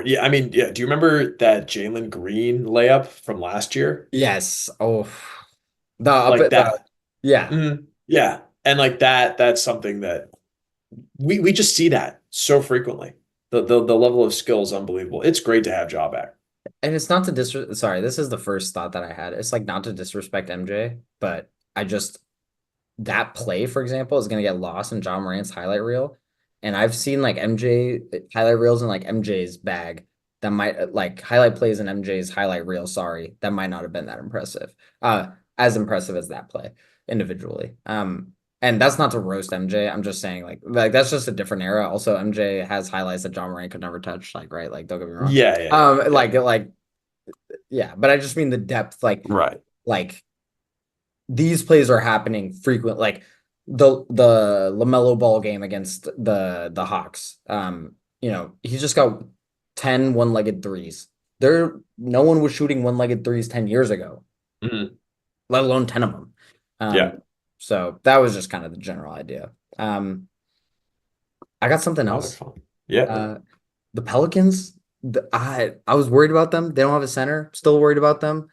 Yeah. I mean, yeah. Do you remember that Jalen Green layup from last year? Yes. Oh, the up Like at the that. yeah. Mm, yeah. And like that's something that we just see that so frequently. The level of skill is unbelievable. It's great to have Ja back. And it's not to sorry, this is the first thought that I had. It's like not to disrespect MJ, but I just that play, for example, is gonna get lost in John Morant's highlight reel. And I've seen like MJ highlight reels in like MJ's bag that might like highlight plays in MJ's highlight reel, sorry, that might not have been that impressive. As impressive as that play individually. And that's not to roast MJ. I'm just saying like that's just a different era. Also, MJ has highlights that John Morant could never touch, like right, like don't get me wrong. Yeah, yeah, yeah, yeah. Like yeah, but I just mean the depth, Right. like these plays are happening frequent, like the LaMelo Ball game against the Hawks. He just got 10 one-legged threes. No one was shooting one-legged threes 10 years ago, Mhm. let alone 10 of them. Yeah. So that was just kind of the general idea. I got something Oh, they're else. fun. Yeah. Uh, the Pelicans, I was worried about them. They don't have a center. Still worried about them.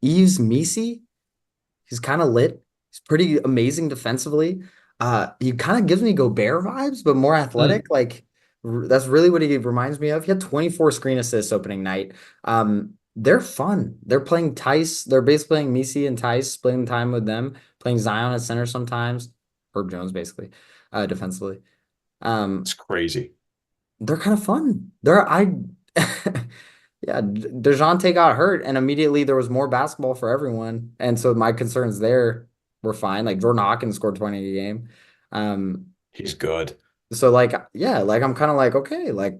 Yves Missi, he's kind of lit. He's pretty amazing defensively. He kind of gives me Gobert vibes, but more athletic. Mm. Like that's really what he reminds me of. He had 24 screen assists opening night. They're fun. They're playing Tice. They're basically playing Misi and Tice, splitting time with them, playing Zion at center sometimes. Herb Jones, basically, defensively. Um, It's crazy. they're kind of fun. Yeah, DeJounte got hurt, and immediately there was more basketball for everyone. And so my concerns there were fine. Like Jordan Hawkins scored 20 a game. Um, He's good. so like, yeah, like I'm kind of like, okay, like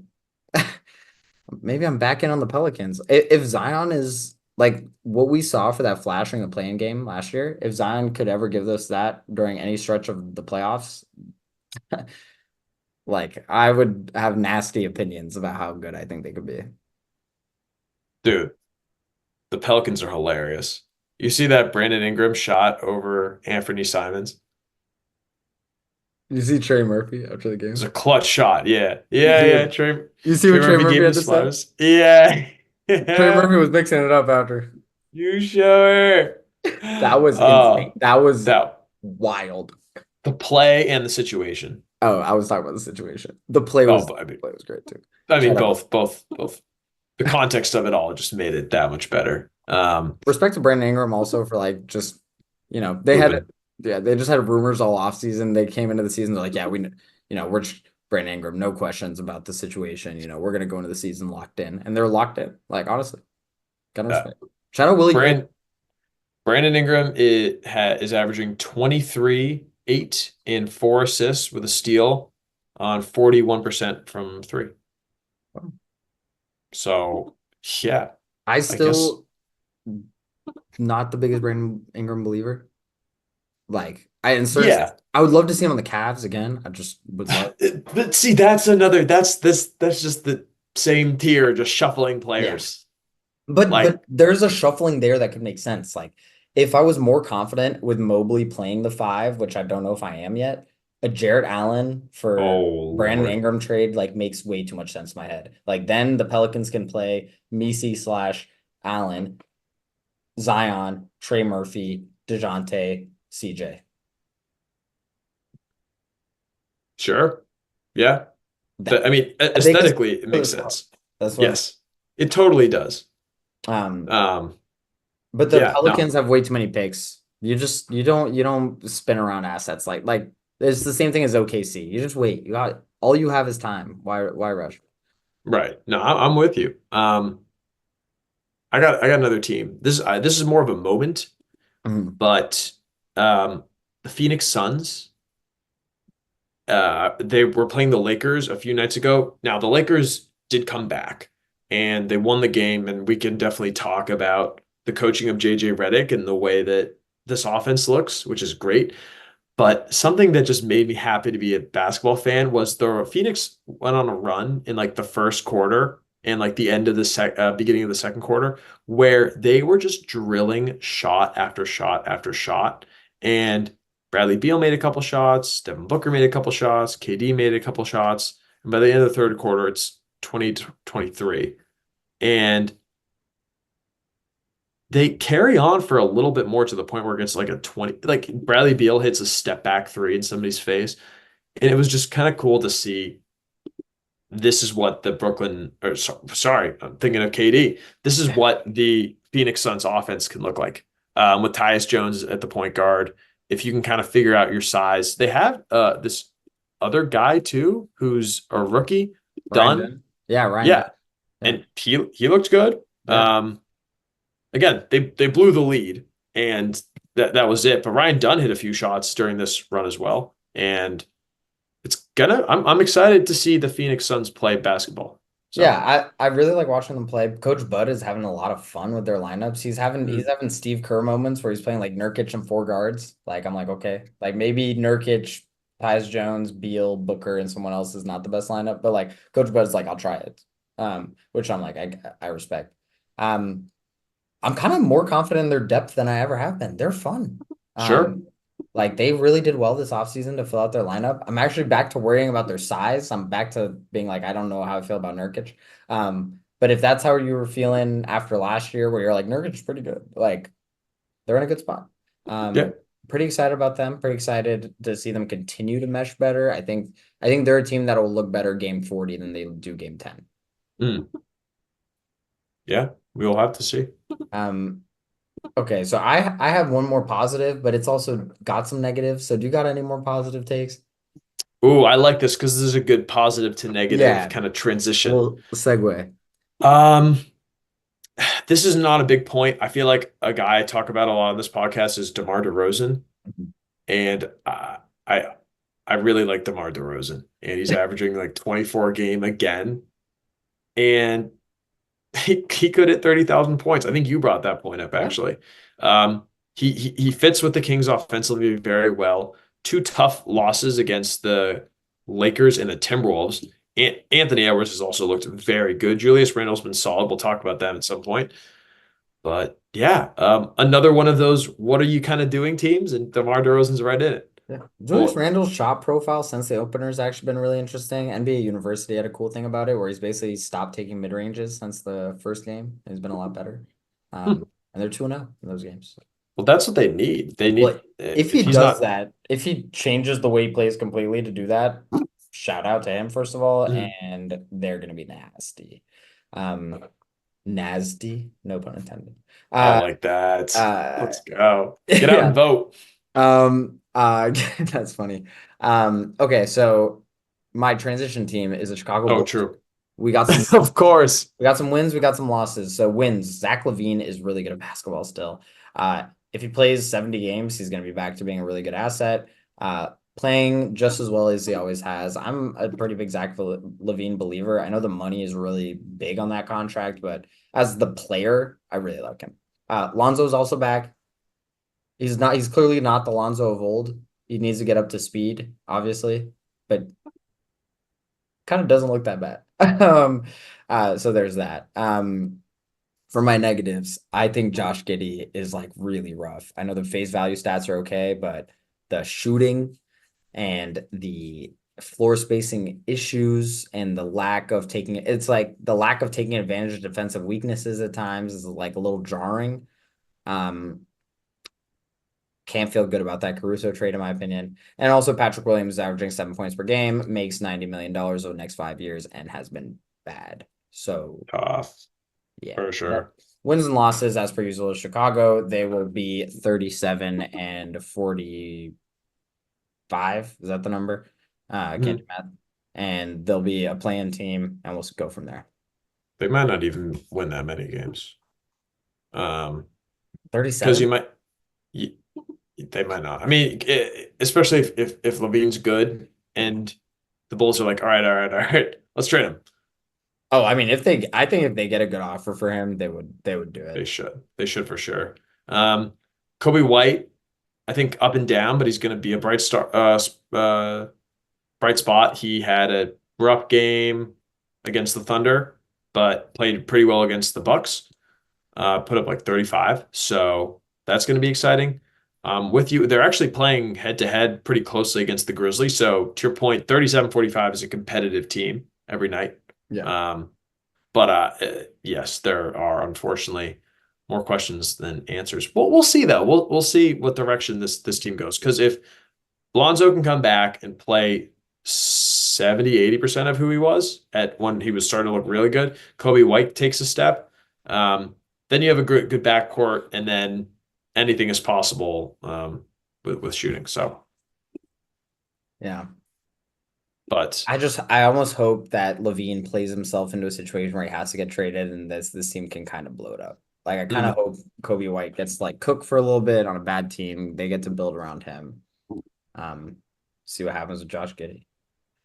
maybe I'm back in on the Pelicans. If Zion is like what we saw for that flashing the playing game last year, if Zion could ever give us that during any stretch of the playoffs, like I would have nasty opinions about how good I think they could be. Dude, the Pelicans are hilarious. You see that Brandon Ingram shot over Anthony Simons? You see Trey Murphy after the It was game? a clutch shot. Yeah. You Yeah, see yeah. what you see Trey what Trey Murphy Murphy gave him had the to say? smiles. Yeah. Trey Murphy was mixing it up after. You sure? That was insane. That was That wild. the play and the situation. Oh, I was talking about the situation. The play Oh, was but great too. I mean, Shout out. both. The context of it all just made it that much better. Respect to Brandon Ingram also for like just they had Hooping. they just had rumors all off season. They came into the season, they're like, yeah, we're just Brandon Ingram, no questions about the situation. We're gonna go into the season locked in. And they're locked in. Like honestly, gotta Uh, respect. Shout out Willie Green. Brand, Brandon Ingram is averaging 23, 8, and 4 assists with a steal on 41% from three. So, yeah, I I guess, still not the biggest Brandon Ingram believer. Like I in certain sense, yeah. I would love to see him on the Cavs again. I just would love. But see, that's just the same tier, just shuffling Yeah. players. But Like, there's a shuffling there that could make sense. Like if I was more confident with Mobley playing the five, which I don't know if I am yet, a Jarrett Allen for oh Brandon Lord. Ingram trade like makes way too much sense in my head. Like then the Pelicans can play Misi/Allen, Zion, Trey Murphy, DeJounte, CJ. Sure. Yeah. That I mean, I think it's aesthetically, it for the makes squad. sense. That's what Yes, it totally does. um Um, but the yeah, no, Pelicans have way too many picks. You don't spin around assets like it's the same thing as OKC. You just wait. You got all you have is time. Why rush? right. No, I'm with you. I got another team. This is more of a moment, Mhm. but um, the Phoenix Suns. They were playing the Lakers a few nights ago. Now the Lakers did come back and they won the game, and we can definitely talk about the coaching of JJ Redick and the way that this offense looks, which is great. But something that just made me happy to be a basketball fan was the Phoenix went on a run in like the first quarter and like the end of the beginning of the second quarter where they were just drilling shot after shot after shot. And Bradley Beal made a couple shots, Devin Booker made a couple shots, KD made a couple shots. And by the end of the third quarter, it's 20 to 23. And they carry on for a little bit more to the point where it gets like a 20, like Bradley Beal hits a step back three in somebody's face. And it was just kind of cool to see this is what the Brooklyn, or sorry, I'm thinking of KD. This is what the Phoenix Suns offense can look like with Tyus Jones at the point guard. If you can kind of figure out your size, they have this other guy too, who's a rookie, Ryan Dunn. Dunn. Yeah, Ryan Dunn. Yeah, Yeah. and he looked good. Yeah. Again, they blew the lead, and that was it. But Ryan Dunn hit a few shots during this run as well, and I'm excited to see the Phoenix Suns play basketball. So, Yeah, I really like watching them play. Coach Bud is having a lot of fun with their lineups. He's mm, having Steve Kerr moments where he's playing like Nurkic and four guards. Like I'm like, okay. Like maybe Nurkic, Tyus Jones, Beal, Booker, and someone else is not the best lineup, but like Coach Bud's like, I'll try it. Which I'm like, I respect. Um, I'm kind of more confident in their depth than I ever have been. They're fun. sure. Like they really did well this offseason to fill out their lineup. I'm actually back to worrying about their size. I'm back to being like, I don't know how I feel about Nurkic. But if that's how you were feeling after last year, where you're like, Nurkic is pretty good, like they're in a good spot. Yeah. Pretty excited about them. Pretty excited to see them continue to mesh better. I think they're a team that will look better game 40 than they do game 10. Mm, yeah. We'll have to see. Um, okay, so I have one more positive, but it's also got some negatives. So do you got any more positive takes? Ooh, I like this because this is a good positive to negative Yeah, kind of transition. well, segue. Um, this is not a big point. I feel like a guy I talk about a lot on this podcast is DeMar DeRozan, and I I really like DeMar DeRozan, and he's averaging like 24 a game again. And he could hit 30,000 points. I think you brought that point up Yeah. actually. Um, he fits with the Kings offensively very well. Two tough losses against the Lakers and the Timberwolves. Anthony Edwards has also looked very good. Julius Randle's been solid. We'll talk about that at some point. But yeah, another one of those what are you kind of doing teams, and DeMar DeRozan's right in it. Yeah. Julius Well, Randle's shot profile since the opener has actually been really interesting. NBA University had a cool thing about it where he's basically stopped taking mid ranges since the first game. He's been a lot better. hmm. And they're 2-0 in those games. Well, that's what they need. They Well, need if if he he's does not. that, if he changes the way he plays completely to do that, shout out to him, first of all, Mhm. and they're gonna be nasty. Um, nasty, no pun intended. I Uh like that. uh Let's go. Get out and yeah. vote. That's funny. Okay, so my transition team is the Chicago Oh, Bulls. true. We got some Of course. we got some wins, we got some losses. So wins, Zach LaVine is really good at basketball still. If he plays 70 games, he's gonna be back to being a really good asset. Playing just as well as he always has. I'm a pretty big Zach LaVine believer. I know the money is really big on that contract, but as the player, I really like him. Lonzo's also back. He's clearly not the Lonzo of old. He needs to get up to speed, obviously, but kind of doesn't look that bad. So there's that. For my negatives, I think Josh Giddey is like really rough. I know the face value stats are okay, but the shooting and the floor spacing issues and the lack of taking it's like the lack of taking advantage of defensive weaknesses at times is like a little jarring. Um, Can't feel good about that Caruso trade, in my opinion. And also, Patrick Williams is averaging 7 points per game, makes $90 million over the next 5 years, and has been bad. So, Tough yeah. for That, sure. wins and losses, as per usual, Chicago, they will be 37 and 45. Is that the number? I can't do Mhm. math. And they'll be a playing team, and we'll go from there. They might not even win that many games. Because 37? you might, y- they might not. I mean, especially if Levine's good and the Bulls are like, all right, let's trade him. Oh, I mean, I think if they get a good offer for him, they would do it. They should. They should for sure. Um, Kobe White, I think up and down, but he's going to be a bright spot. He had a rough game against the Thunder, but played pretty well against the Bucks. Put up like 35. So that's going to be exciting. With you, they're actually playing head to head pretty closely against the Grizzlies. So to your point, 37-45 is a competitive team every night. Yeah. Um, but yes, there are unfortunately more questions than answers. We'll see though. We'll see what direction this team goes. Because if Lonzo can come back and play 70-80% of who he was at when he was starting to look really good. Kobe White takes a step. Then you have a good backcourt, and then anything is possible with shooting. So, Yeah. but I almost hope that Levine plays himself into a situation where he has to get traded and this team can kind of blow it up. Like I kind of mhm, hope Kobe White gets like cooked for a little bit on a bad team. They get to build around him. Um, See what happens with Josh Giddey.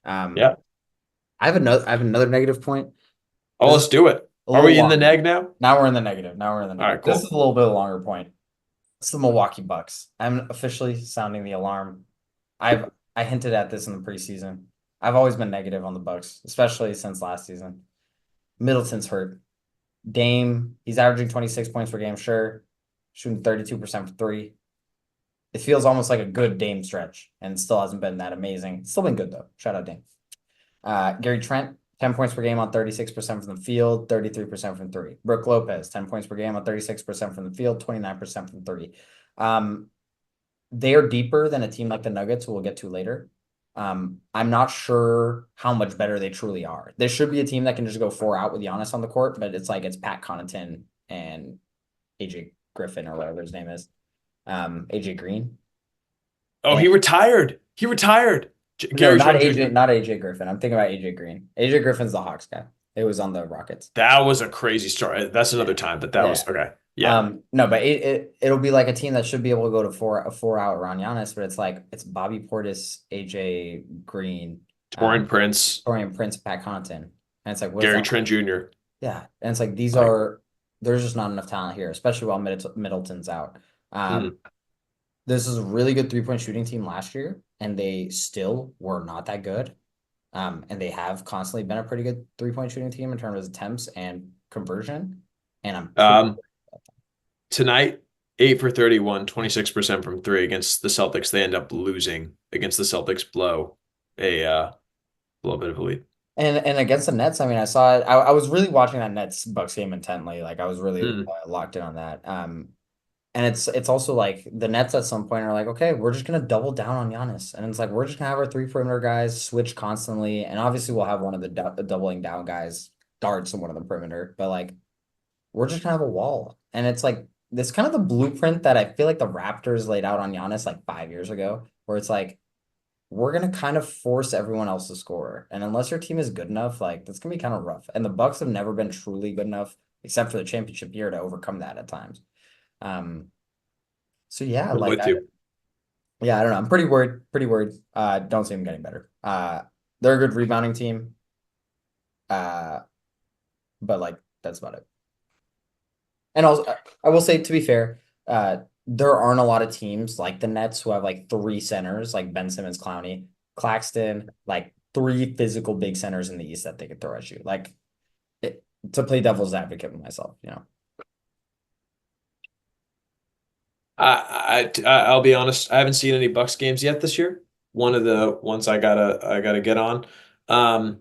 Um, yeah. I have another negative point. Oh, This is let's do it. a Are little we in the longer. neg now? Now we're in the negative. Now we're in the All negative. right, This is cool. a little bit of a longer point. It's the Milwaukee Bucks. I'm officially sounding the alarm. I hinted at this in the preseason. I've always been negative on the Bucks, especially since last season. Middleton's hurt. Dame, he's averaging 26 points per game, sure. Shooting 32% for three. It feels almost like a good Dame stretch, and still hasn't been that amazing. It's still been good though. Shout out Dame. Gary Trent, 10 points per game on 36% from the field, 33% from three. Brooke Lopez, 10 points per game on 36% from the field, 29% from three. Um, they are deeper than a team like the Nuggets, who we'll get to later. I'm not sure how much better they truly are. There should be a team that can just go four out with Giannis on the court, but it's like it's Pat Connaughton and AJ Griffin or whatever his name is. AJ Green. Oh, And he retired. He retired. no, Gary Trent Jr. not AJ Griffin. I'm thinking about AJ Green. AJ Griffin's the Hawks guy. It was on the Rockets. That was a crazy story. That's Yeah. another time, but that Yeah. was okay. Yeah. No, but it'll be like a team that should be able to go to a 4 out around Giannis, but it's like it's Bobby Portis, AJ Green, Taurean Prince, Torian Prince, Pat Connaughton. And it's like, what is Gary that? Trent Jr. Yeah, and it's like Like, there's just not enough talent here, especially while Middleton's out. mm, This is a really good 3-point shooting team last year, and they still were not that good. And they have constantly been a pretty good 3-point shooting team in terms of attempts and conversion. And I'm pretty um, tonight, 8 for 31, 26% from three against the Celtics. They end up losing against the Celtics, blow a little bit of a lead. and against the Nets, I mean, I saw it. I was really watching that Nets Bucks game intently. Like I was really Mm. locked in on that. And it's also like the Nets at some point are like, okay, we're just gonna double down on Giannis, and it's like we're just gonna have our three perimeter guys switch constantly, and obviously we'll have one of the doubling down guys darts on one of the perimeter, but like we're just gonna have a wall, and it's like this kind of the blueprint that I feel like the Raptors laid out on Giannis like 5 years ago, where it's like we're gonna kind of force everyone else to score, and unless your team is good enough, like that's gonna be kind of rough. And the Bucks have never been truly good enough, except for the championship year, to overcome that at times. Um, so yeah, I'm like with you. yeah, I don't know. I'm pretty worried. Pretty worried. Don't see them getting better. They're a good rebounding team. Uh, but like that's about it. And also, I will say to be fair, there aren't a lot of teams like the Nets who have like three centers, like Ben Simmons, Clowney, Claxton, like three physical big centers in the East that they could throw at you. Like to play devil's advocate with myself, you know. I'll be honest. I haven't seen any Bucks games yet this year. One of the ones I gotta get on. Um,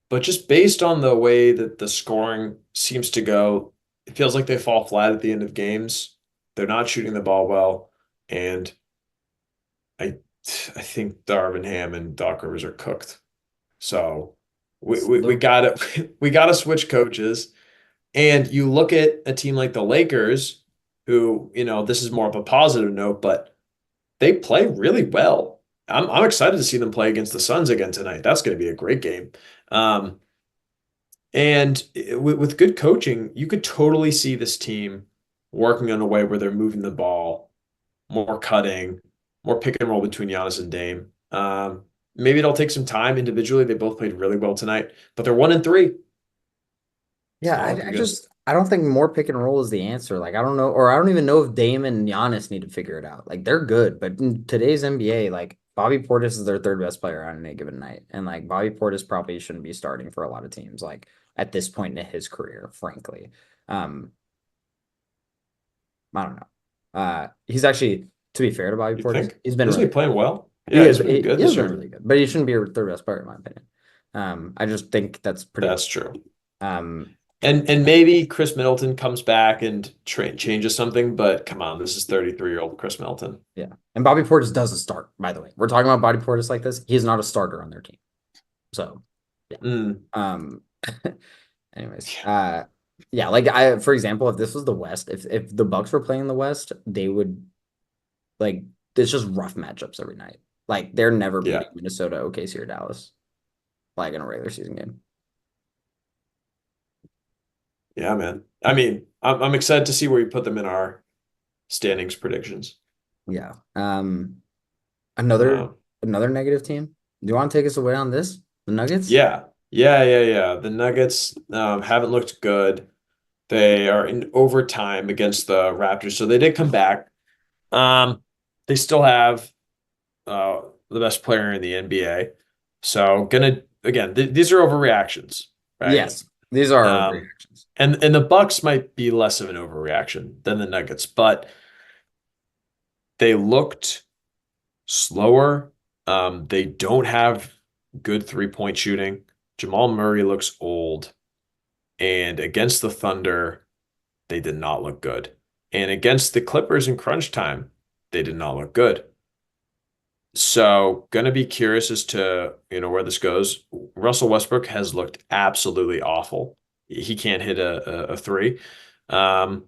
but just based on the way that the scoring seems to go, it feels like they fall flat at the end of games. They're not shooting the ball well, and I I think Darvin Ham and Doc Rivers are cooked. So we The gotta we gotta switch coaches. And you look at a team like the Lakers, who, this is more of a positive note, but they play really well. I'm excited to see them play against the Suns again tonight. That's going to be a great game. Um, and with good coaching, you could totally see this team working on a way where they're moving the ball, more cutting, more pick and roll between Giannis and Dame. Maybe it'll take some time individually. They both played really well tonight, but they're 1-3. It's Yeah, not I, looking I good. just I don't think more pick and roll is the answer. Like I don't know, or I don't even know if Dame and Giannis need to figure it out. Like they're good, but in today's NBA, like Bobby Portis is their third best player on any given night, and like Bobby Portis probably shouldn't be starting for a lot of teams. Like at this point in his career, frankly, um, I don't know. He's actually, to be fair to Bobby You Portis, think? he's been Isn't he really playing well? he Yeah, is he's been good he has this been year. really good, but he shouldn't be your third best player in my opinion. I just think that's pretty low. That's true. Um, And maybe Chris Middleton comes back and changes something, but come on, this is 33-year-old Chris Middleton. Yeah. And Bobby Portis doesn't start, by the way. We're talking about Bobby Portis like this. He's not a starter on their team. So, yeah. Mm, Um, anyways, yeah, yeah, like for example, if this was the West, if the Bucks were playing the West, they would like it's just rough matchups every night. Like they're never yeah, beating Minnesota, OKC, or Dallas, like in a regular season game. yeah, man. I mean, I'm excited to see where you put them in our standings predictions. Yeah. Another Um, another negative team. Do you want to take us away on this? The Nuggets? yeah, yeah. The Nuggets haven't looked good. They are in overtime against the Raptors, so they did come back. Um, they still have the best player in the NBA. So gonna again, these are overreactions, right? Yes. These are Um, overreactions. and the Bucks might be less of an overreaction than the Nuggets, but they looked slower. They don't have good 3-point shooting. Jamal Murray looks old, and against the Thunder, they did not look good. And against the Clippers in crunch time, they did not look good. So, gonna be curious as to, where this goes. Russell Westbrook has looked absolutely awful. He can't hit a three. Um,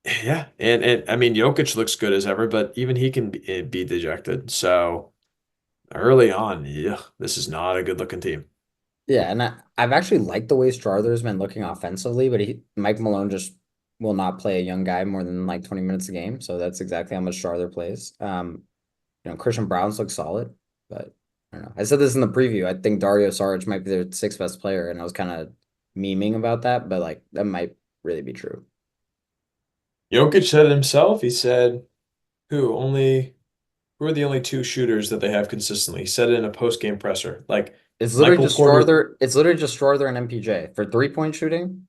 yeah, and I mean Jokic looks good as ever, but even he can be dejected. So early on, yeah, this is not a good looking team. Yeah, and I've actually liked the way Strother's been looking offensively, but Mike Malone just will not play a young guy more than like 20 minutes a game. So that's exactly how much Strother plays. Christian Brown's look solid, but I don't know. I said this in the preview. I think Dario Saric might be their sixth best player, and I was kind of memeing about that, but like that might really be true. Jokic said it himself. He said, who are the only two shooters that they have consistently? He said it in a post-game presser. Like Michael Porter. It's literally just Schroeder and MPJ for 3-point shooting.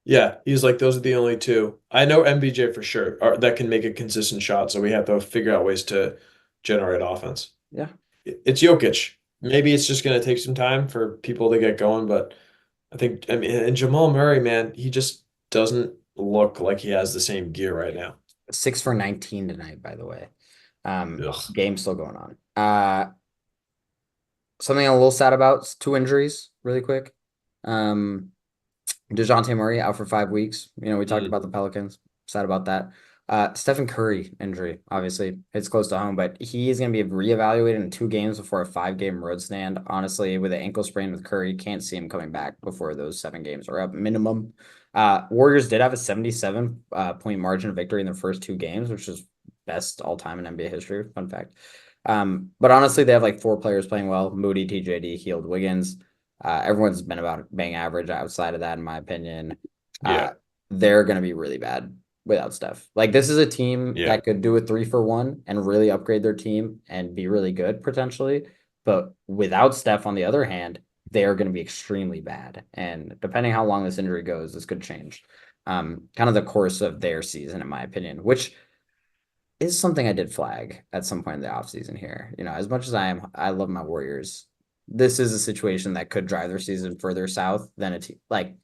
Yeah, he's like, those are the only two. I know MBJ for sure that can make a consistent shot, so we have to figure out ways to generate offense. Yeah. It's Jokic. Maybe it's just going to take some time for people to get going, but I mean, and Jamal Murray, man, he just doesn't look like he has the same gear right now. 6 for 19 tonight, by the way. Ugh. Game still going on. Something I'm a little sad about is two injuries, really quick. DeJounte Murray out for 5 weeks. We talked Mm. about the Pelicans. Sad about that. Stephen Curry injury, obviously, it's close to home, but he is going to be reevaluated in 2 games before a 5-game road stand. Honestly, with an ankle sprain with Curry, can't see him coming back before those 7 games are up minimum. Warriors did have a 77 point margin of victory in their first 2 games, which is best all time in NBA history. Fun fact. But honestly, they have like 4 players playing well: Moody, TJD, Healed, Wiggins. Everyone's been about bang average outside of that, in my opinion. Yeah, They're going to be really bad without Steph. Like, this is a team yeah. that could do a 3-for-1 and really upgrade their team and be really good potentially. But without Steph, on the other hand, they are going to be extremely bad. And depending how long this injury goes, this could change kind of the course of their season, in my opinion, which is something I did flag at some point in the offseason here. As much as I love my Warriors, this is a situation that could drive their season further south than a team like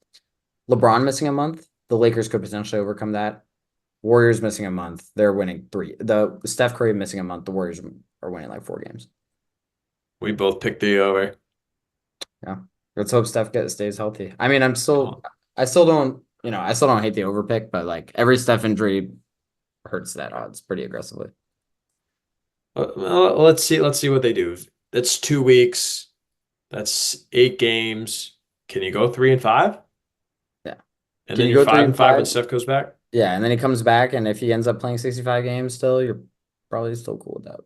LeBron missing a month. The Lakers could potentially overcome that. Warriors missing a month, they're winning 3. The Steph Curry missing a month, the Warriors are winning like 4 games. We both picked the over. Yeah, let's hope Steph stays healthy. I mean, Come on. I still don't hate the overpick, but like every Steph injury hurts that odds pretty aggressively. Well, let's see what they do. That's 2 weeks. That's 8 games. Can you go 3-5? Yeah. And Can then you you're go three five and and five when five? Steph goes back? Yeah, and then he comes back, and if he ends up playing 65 games still, you're probably still cool with that.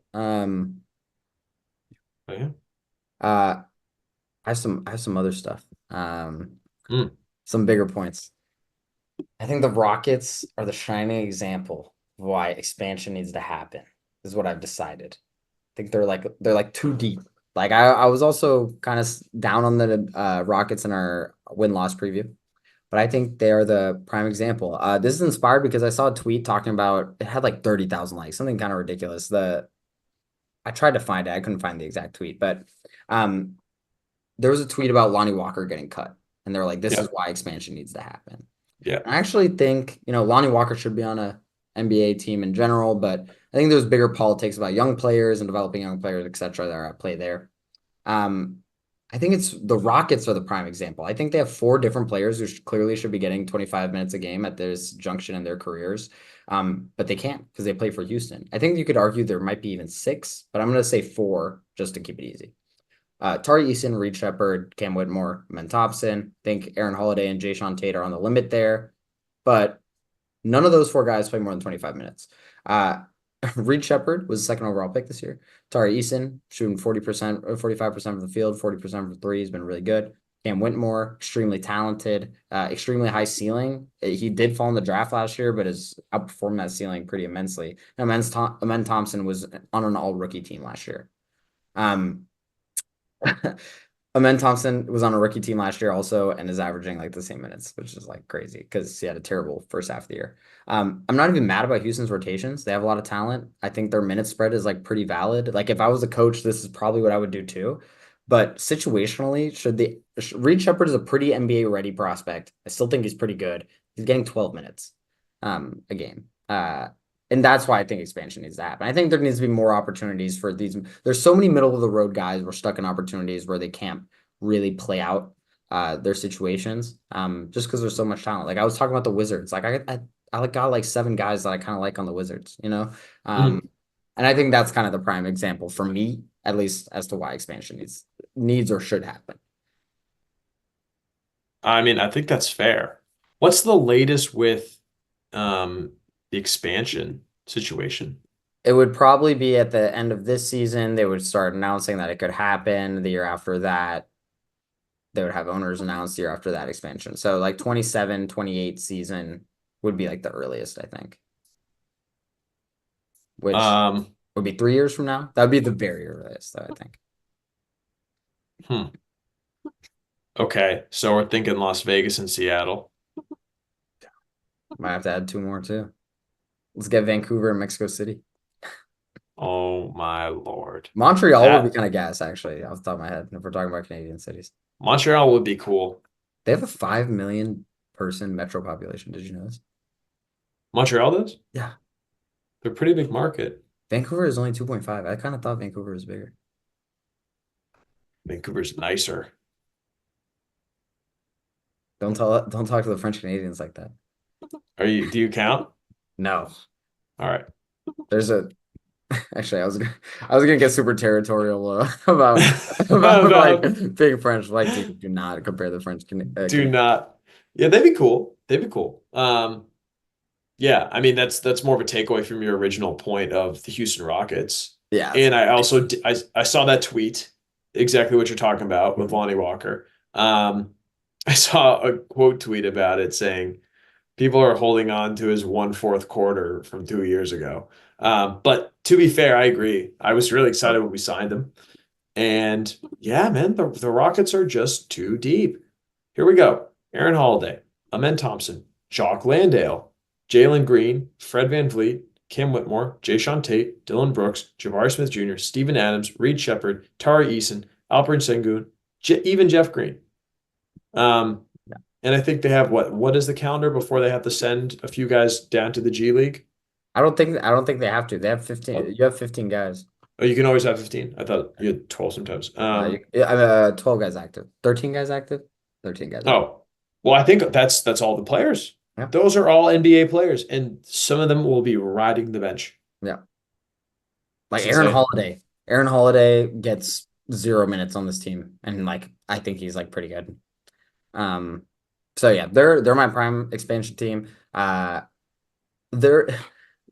Oh, yeah. Uh, I have some other stuff. Mm. Some bigger points. I think the Rockets are the shining example of why expansion needs to happen. Is what I've decided. I think they're like too deep. Like I was also kind of down on the Rockets in our win-loss preview, but I think they are the prime example. This is inspired because I saw a tweet talking about it had like 30,000 likes, something kind of ridiculous. I tried to find it, I couldn't find the exact tweet, but um, there was a tweet about Lonnie Walker getting cut, and they're like, "This is Yeah. why expansion needs to happen." Yeah. I actually think Lonnie Walker should be on a NBA team in general, but I think there's bigger politics about young players and developing young players, etc., that are at play there. Um, I think it's the Rockets are the prime example. I think they have 4 different players who clearly should be getting 25 minutes a game at this junction in their careers, but they can't because they play for Houston. I think you could argue there might be even 6, but I'm going to say 4 just to keep it easy. Tari Eason, Reed Shepard, Cam Whitmore, Men Thompson. I think Aaron Holiday and Jayshawn Tate are on the limit there, but none of those 4 guys play more than 25 minutes. Reed Shepard was the second overall pick this year. Tari Eason shooting 40% or 45% of the field, 40% from three. He's been really good. Cam Whitmore, extremely talented, extremely high ceiling. He did fall in the draft last year, but has outperformed that ceiling pretty immensely. Now, Men Thompson was on an all rookie team last year. Um, Amen Thompson was on a rookie team last year also and is averaging like the same minutes, which is like crazy because he had a terrible first half of the year. I'm not even mad about Houston's rotations. They have a lot of talent. I think their minute spread is like pretty valid. Like if I was a coach, this is probably what I would do too. But situationally, Reed Shepard is a pretty NBA ready prospect. I still think he's pretty good. He's getting 12 minutes a game. And that's why I think expansion needs to happen. I think there needs to be more opportunities for these. There's so many middle of the road guys who are stuck in opportunities where they can't really play out their situations just because there's so much talent. Like I was talking about the Wizards. Like I got like 7 guys that I kind of like on the Wizards. Mhm. And I think that's kind of the prime example for me, at least as to why expansion needs or should happen. I mean, I think that's fair. What's the latest with um the expansion situation? It would probably be at the end of this season. They would start announcing that it could happen the year after that. they would have owners announced year after that expansion. So like 27, 28 season would be like the earliest, I think, which Um, would be 3 years from now. That would be the very earliest, though, I think. hmm. Okay, so we're thinking Las Vegas and Seattle. Might have to add two more too. Let's get Vancouver and Mexico City. Oh my Lord. Montreal would be That kind of gas, actually, off the top of my head, if we're talking about Canadian cities. Montreal would be cool. They have a 5 million person metro population. Did you know this? Montreal does? Yeah. They're a pretty big market. Vancouver is only 2.5. I kind of thought Vancouver was bigger. Vancouver's nicer. Don't talk to the French Canadians like that. Do you count? No. All right. There's a actually I was gonna get super territorial about like About big French, like do not compare the French do not. Yeah, they'd be cool. They'd be cool. Yeah, I mean that's more of a takeaway from your original point of the Houston Rockets. Yeah, And I also I saw that tweet, exactly what you're talking about with Lonnie Walker. I saw a quote tweet about it saying people are holding on to his 1/4 quarter from 2 years ago. But to be fair, I agree. I was really excited when we signed him. And yeah, man, the Rockets are just too deep. Here we go. Aaron Holiday, Amen Thompson, Jock Landale, Jalen Green, Fred VanVleet, Cam Whitmore, Jayshawn Tate, Dylan Brooks, Jabari Smith Jr., Steven Adams, Reed Shepard, Tari Eason, Alperen Sengun, even Jeff Green. And I think they have what is the calendar before they have to send a few guys down to the G League? I don't think they have to. They have 15. Oh, You have 15 guys. oh, you can always have 15. I thought you had 12 sometimes. I 12 guys active. 13 guys active. 13 guys active. Oh, well, I think that's all the players. Yeah. Those are all NBA players, and some of them will be riding the bench. Yeah. Like It's insane. Aaron Holiday gets 0 minutes on this team, and like I think he's like pretty good. Um, so yeah, they're my prime expansion team. They're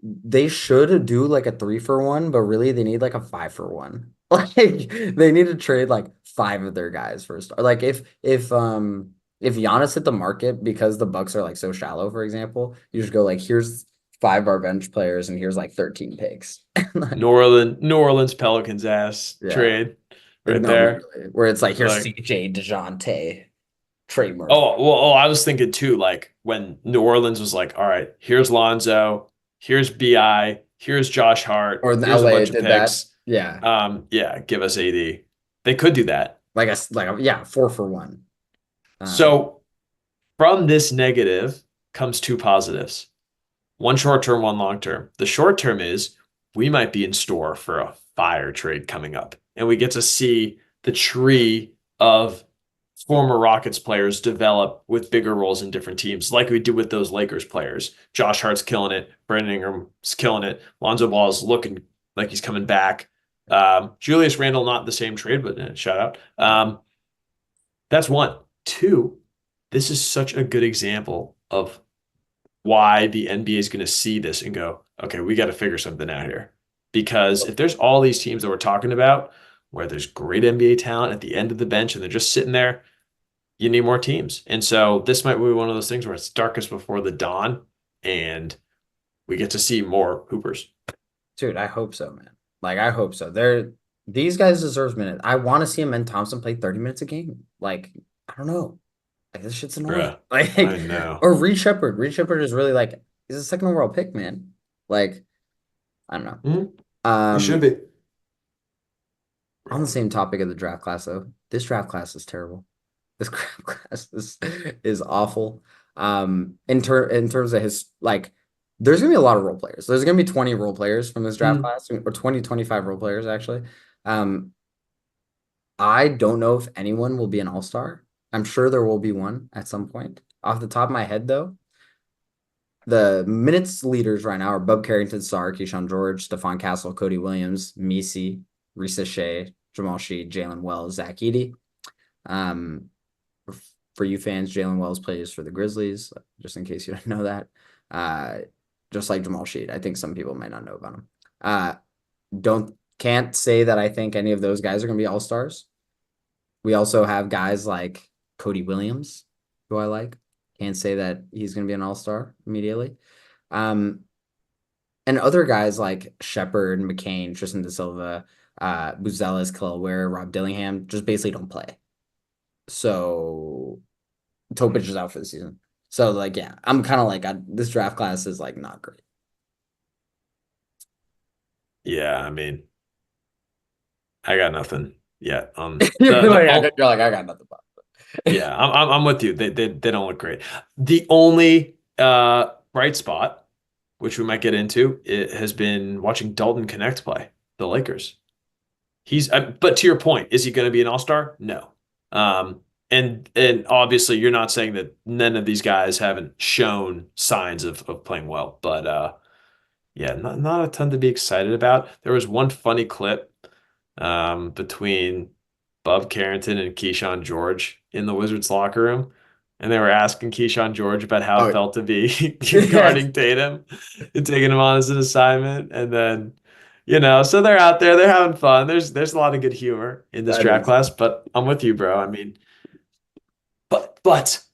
they should do like a 3-for-1, but really they need like a 5-for-1. Like they need to trade like five of their guys first. Or like if Giannis hit the market because the Bucks are like so shallow, for example, you just go like here's five of our bench players and here's like 13 picks. Like, New Orleans Pelicans ass yeah. trade right No, there. literally. Where it's like here's Like, CJ, DeJounte, Trey Murphy. oh, I was thinking too, like when New Orleans was like, all right, here's Lonzo, here's BI, here's Josh Hart, Or in here's a LA bunch of did that. picks. Yeah. Yeah, give us AD. They could do that. Yeah, 4-for-1. Um, So from this negative comes two positives. One short term, one long term. The short term is we might be in store for a fire trade coming up, and we get to see the tree of former Rockets players develop with bigger roles in different teams, like we did with those Lakers players. Josh Hart's killing it. Brandon Ingram's killing it. Lonzo Ball is looking like he's coming back. Julius Randle, not the same trade, but shout out. That's one. Two, this is such a good example of why the NBA is going to see this and go, okay, we got to figure something out here. Because if there's all these teams that we're talking about where there's great NBA talent at the end of the bench and they're just sitting there, you need more teams. And so this might be one of those things where it's darkest before the dawn and we get to see more hoopers. Dude, I hope so, man. Like I hope so. These guys deserve minutes. I want to see him and Thompson play 30 minutes a game. Like, I don't know. Like this shit's annoying. Bruh, Like I know. or Reed Shepard. Reed Shepard is really like he's a second overall pick, man. Like, I don't know. You should be. On the same topic of the draft class, though, this draft class is terrible. This draft class is awful. In terms of his like, there's gonna be a lot of role players. There's gonna be 20 role players from this draft class, or 25 role players actually. Um, I don't know if anyone will be an all-star. I'm sure there will be one at some point. Off the top of my head, though, the minutes leaders right now are Bub Carrington, Sarr, Keyshawn George, Stephon Castle, Cody Williams, Misi, Risa Shea, Jamal Sheed, Jalen Wells, Zach Edey. Um, for you fans, Jalen Wells plays for the Grizzlies, just in case you didn't know that. Just like Jamal Sheed, I think some people might not know about him. Can't say that I think any of those guys are going to be all stars. We also have guys like Cody Williams, who I like. Can't say that he's going to be an all-star immediately. Um, and other guys like Shepard, McCain, Tristan Da Silva, Buzelis, Khalil Ware, Rob Dillingham just basically don't play. So Topic is out for the season. So like, yeah, I'm kind of like this draft class is like not great. Yeah, I mean, I got nothing yet on You're the like, oh, I got nothing. yeah, I'm with you. They don't look great. The only bright spot, which we might get into, it has been watching Dalton Connect play the Lakers. But to your point, is he going to be an all-star? No. Um, and obviously you're not saying that none of these guys haven't shown signs of playing well, but yeah, not a ton to be excited about. There was one funny clip between Bub Carrington and Keyshawn George in the Wizards locker room. And they were asking Keyshawn George about how it Oh, felt to be yes, guarding Tatum and taking him on as an assignment. And then, so they're out there, they're having fun. There's a lot of good humor in this that draft is. class, but I'm with you, bro. I mean, but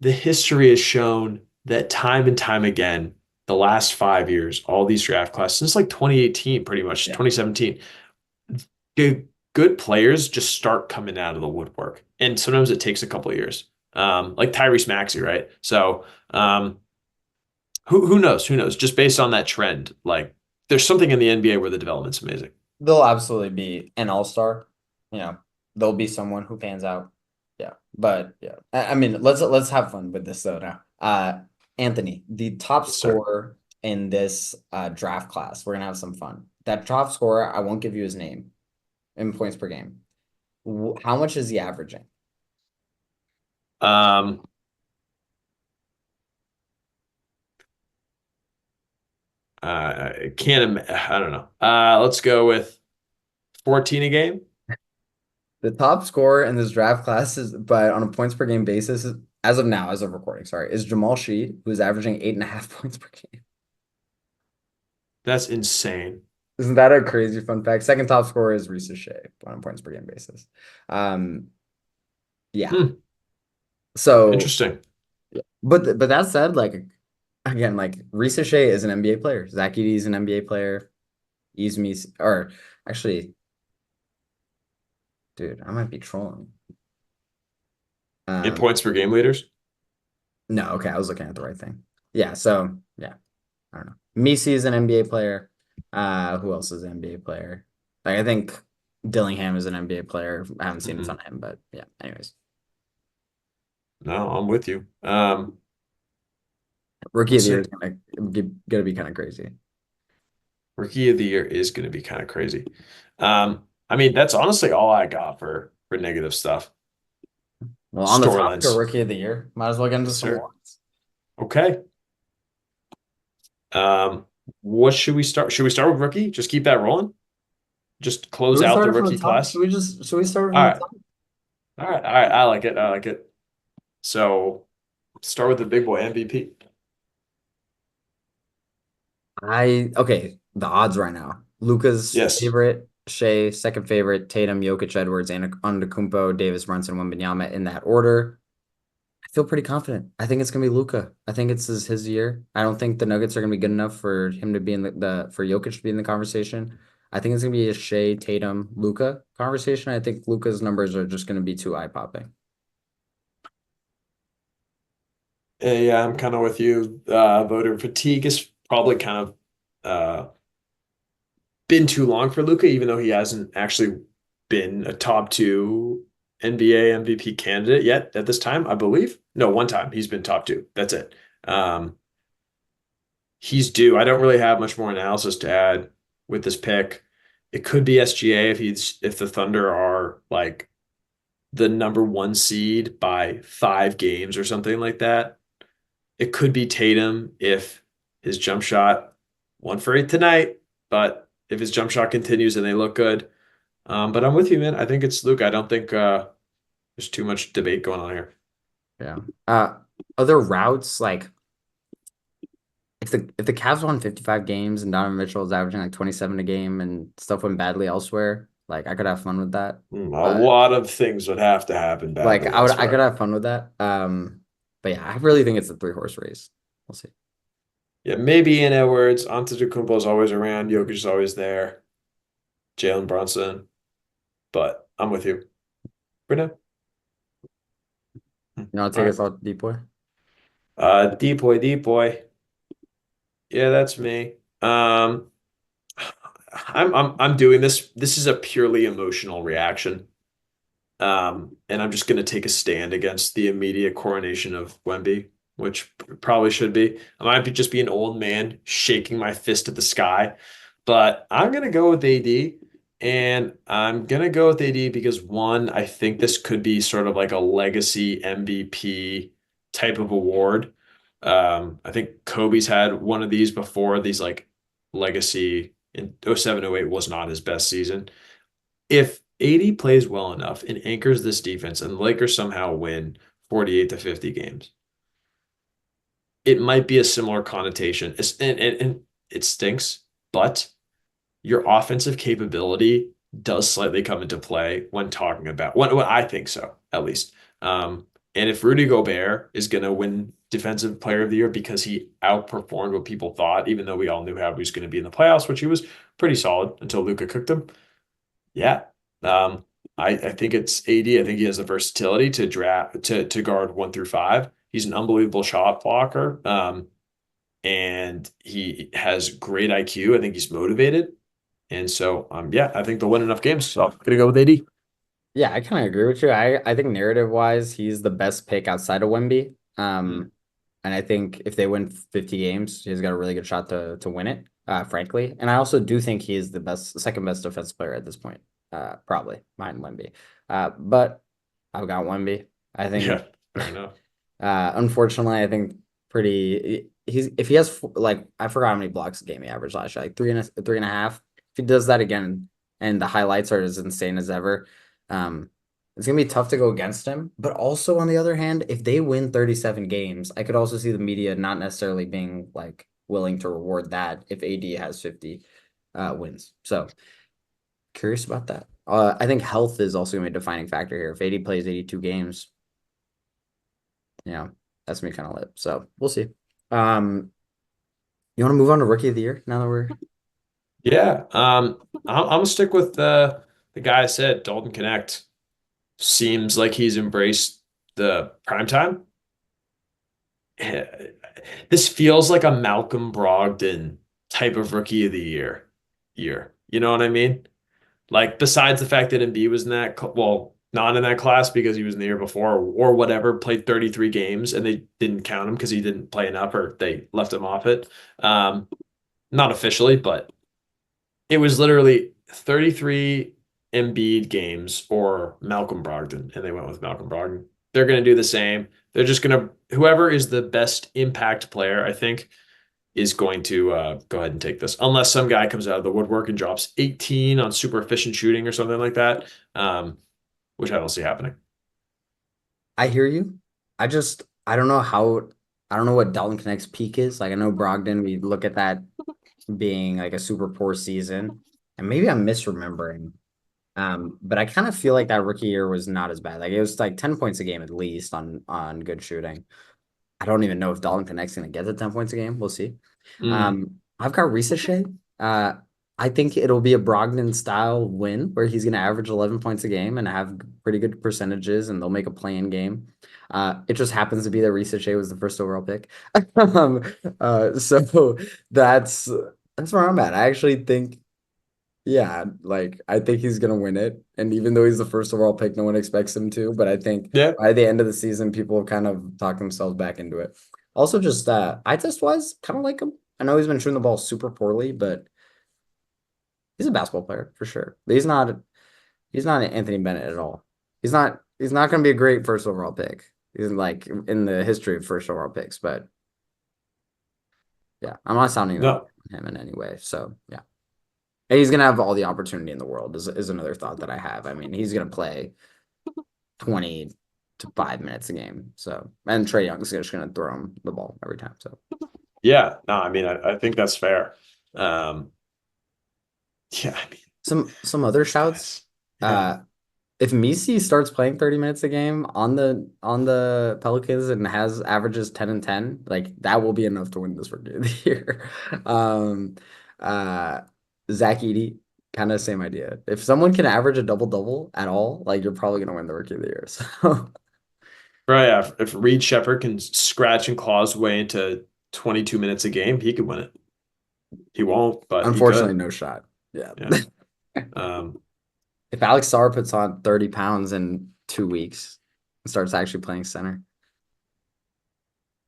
the history has shown that time and time again, the last 5 years, all these draft classes, since like 2018, pretty much Yeah. 2017, good players just start coming out of the woodwork. And sometimes it takes a couple of years. Like Tyrese Maxey, right? So who knows? Who knows? Just based on that trend, like there's something in the NBA where the development's amazing. They'll absolutely be an all-star. You know, there'll be someone who pans out. Yeah. But yeah. I mean, let's have fun with this though now. Anthony, the top Yes, sir. scorer in this draft class. We're gonna have some fun. That top scorer, I won't give you his name in points per game. How much is he averaging? Um, I can't. I don't know. Let's go with 14 a game. The top scorer in this draft class is, but on a points per game basis, as of now, as of recording, sorry, is Jamal Sheed, who's averaging 8.5 points per game. That's insane. Isn't that a crazy fun fact? Second top scorer is Reese Shea on a points per game basis. Um, yeah. Hmm, So, interesting. but that said, like again, like Reese Shea is an NBA player. Zach Edey is an NBA player. Izmi, or actually, dude, I might be trolling. In Um, points per game leaders. no, okay, I was looking at the right thing. Yeah, so yeah, I don't know. Misi is an NBA player. Who else is an NBA player? Like I think Dillingham is an NBA player. I haven't seen a ton Mhm. of him, but yeah. Anyways, No, I'm with you. rookie We'll of the year see. is gonna be kind of crazy. Rookie of the year is going to be kind of crazy. I mean, that's honestly all I got for negative stuff. Well, on the topic of Storylines. rookie of the year, might as well get into Yes, some sir. awards. Okay. What should we start? Should we start with rookie? Just keep that rolling. Just Should close we out start the it from the rookie top? class. Should we start it All from the right. top? All right. All right. I like it. I like it. So start with the big boy MVP. Okay, the odds right now. Luca's Yes. favorite, Shea, second favorite, Tatum, Jokic, Edwards, and Antetokounmpo, Davis, Brunson, Wembanyama in that order. I feel pretty confident. I think it's gonna be Luca. I think it's his year. I don't think the Nuggets are gonna be good enough for him to be in the for Jokic to be in the conversation. I think it's gonna be a Shea, Tatum, Luca conversation. I think Luca's numbers are just gonna be too eye-popping. Yeah, I'm kind of with you. Voter fatigue is probably kind of been too long for Luca, even though he hasn't actually been a top two NBA MVP candidate yet at this time, I believe. No, one time he's been top two. That's it. Um, he's due. I don't really have much more analysis to add with this pick. It could be SGA if the Thunder are like the number one seed by 5 games or something like that. It could be Tatum if his jump shot 1 for 8 tonight, but if his jump shot continues and they look good. But I'm with you, man. I think it's Luke. I don't think there's too much debate going on here. Yeah. Uh, Other routes like if the Cavs won 55 games and Donovan Mitchell is averaging like 27 a game and stuff went badly elsewhere, Like I could have fun with that. A But lot of things would have to happen like badly I could elsewhere. have fun with that. But yeah, I really think it's a three horse race. We'll see. Yeah, maybe in Edwards. Antetokounmpo is always around. Jokic is always there. Jalen Brunson. But I'm with you for now. You know, All take right. us out deep boy. Deep boy, deep boy. Yeah, that's me. I'm doing this. This is a purely emotional reaction. And I'm just going to take a stand against the immediate coronation of Wemby, which probably should be. I might be just be an old man shaking my fist at the sky, but I'm going to go with AD. And I'm going to go with AD because one, I think this could be sort of like a legacy MVP type of award. I think Kobe's had one of these before. These like legacy in 07, 08 was not his best season. If AD plays well enough and anchors this defense and the Lakers somehow win 48 to 50 games, it might be a similar connotation. And it stinks, but your offensive capability does slightly come into play when talking about when I think so, at least. And if Rudy Gobert is going to win Defensive Player of the Year because he outperformed what people thought, even though we all knew how he was going to be in the playoffs, which he was pretty solid until Luka cooked him. Yeah. Um, I think it's AD. I think he has the versatility to draft to guard 1 through 5. He's an unbelievable shot blocker. And he has great IQ. I think he's motivated. And so yeah, I think they'll win enough games. So I'm gonna go with AD. Yeah, I kind of agree with you. I think narrative wise, he's the best pick outside of Wemby. Mm. And I think if they win 50 games, he's got a really good shot to win it, frankly. And I also do think he is the best, second best defense player at this point, probably behind Wemby. But I've got Wemby. I think, Yeah, fair enough. unfortunately, I think pretty. He's if he has like I forgot how many blocks a game he averaged last year, like three and a half. If he does that again, and the highlights are as insane as ever, um, it's gonna be tough to go against him. But also on the other hand, if they win 37 games, I could also see the media not necessarily being like willing to reward that if AD has 50 wins. So curious about that. I think health is also gonna be a defining factor here. If AD plays 82 games, you know, that's me kind of lit. So we'll see. You want to move on to rookie of the year now that we're Yeah. I'm gonna stick with the guy I said, Dalton Connect. Seems like he's embraced the prime time. This feels like a Malcolm Brogdon type of rookie of the year. You know what I mean? Like besides the fact that Embiid was in that, well, not in that class because he was in the year before or whatever, played 33 games and they didn't count him because he didn't play enough or they left him off it. Um, Not officially, but it was literally 33 Embiid games or Malcolm Brogdon, and they went with Malcolm Brogdon. They're going to do the same. They're just going to, whoever is the best impact player, I think, is going to go ahead and take this, unless some guy comes out of the woodwork and drops 18 on super efficient shooting or something like that, which I don't see happening. I hear you. I don't know how I don't know what Dalton Connect's peak is. Like I know Brogdon, we look at that being like a super poor season. And maybe I'm misremembering. But I kind of feel like that rookie year was not as bad. Like it was like 10 points a game at least on good shooting. I don't even know if Dalton Connect's gonna get to 10 points a game. We'll see. Mm, I've got Risache. Uh, I think it'll be a Brogdon style win where he's gonna average 11 points a game and have pretty good percentages, and they'll make a play-in game. It just happens to be that Risache was the first overall pick. um, so that's that's where I'm at. I actually think, yeah, like I think he's gonna win it. And even though he's the first overall pick, no one expects him to. But I think yeah. by the end of the season, people have kind of talked themselves back into it. Also, just eye test wise, kind of like him. I know he's been shooting the ball super poorly, but he's a basketball player for sure. But he's not Anthony Bennett at all. He's not gonna be a great first overall pick. He's like in the history of first overall picks, but yeah, I'm not sounding that No, on him in any way. So yeah. And he's gonna have all the opportunity in the world is another thought that I have. I mean, he's gonna play 20 to 5 minutes a game. So and Trey Young's just gonna throw him the ball every time. So yeah. No, I mean, I think that's fair. Um, yeah, I mean, Some other shouts. Nice. Yeah. Uh, if Misi starts playing 30 minutes a game on the Pelicans and has averages 10 and 10, like that will be enough to win this Rookie of the Year. Um, uh, Zach Edey, kind of same idea. If someone can average a double double at all, like you're probably gonna win the Rookie of the Year. So Right. Yeah. If Reed Shepherd can scratch and claw his way into 22 minutes a game, he could win it. He won't, but he unfortunately, could. no shot. Yeah. Yeah. Um, If Alex Sarr puts on 30 pounds in 2 weeks and starts actually playing center.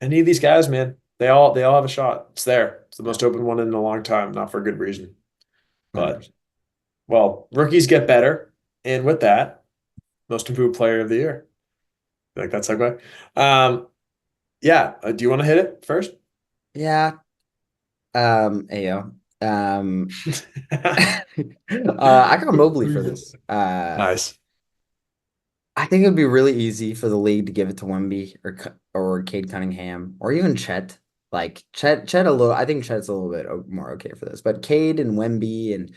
Any of these guys, man, they all have a shot. It's there. It's the Yeah, most open one in a long time, not for a good reason. But 100%. well, rookies get better, and with that, most improved player of the year. Like that segue. Yeah. Do you want to hit it first? Yeah. Ayo. I got Mobley for this. Nice. I think it would be really easy for the league to give it to Wemby or Cade Cunningham or even Chet. Like Chet a little. I think Chet's a little bit more okay for this, but Cade and Wemby and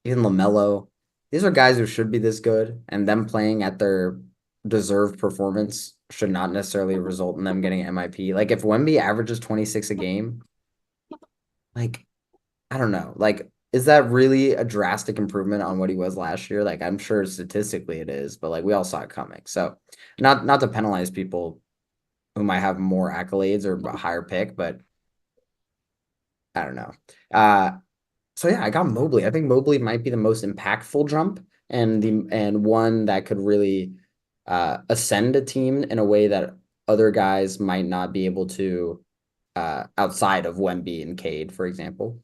even LaMelo, these are guys who should be this good, and them playing at their deserved performance should not necessarily result in them getting MIP. Like if Wemby averages 26 a game, like I don't know. Like, is that really a drastic improvement on what he was last year? Like, I'm sure statistically it is, but like we all saw it coming. So, not to penalize people who might have more accolades or a higher pick, but I don't know. So yeah, I got Mobley. I think Mobley might be the most impactful jump and one that could really ascend a team in a way that other guys might not be able to outside of Wemby and Cade, for example.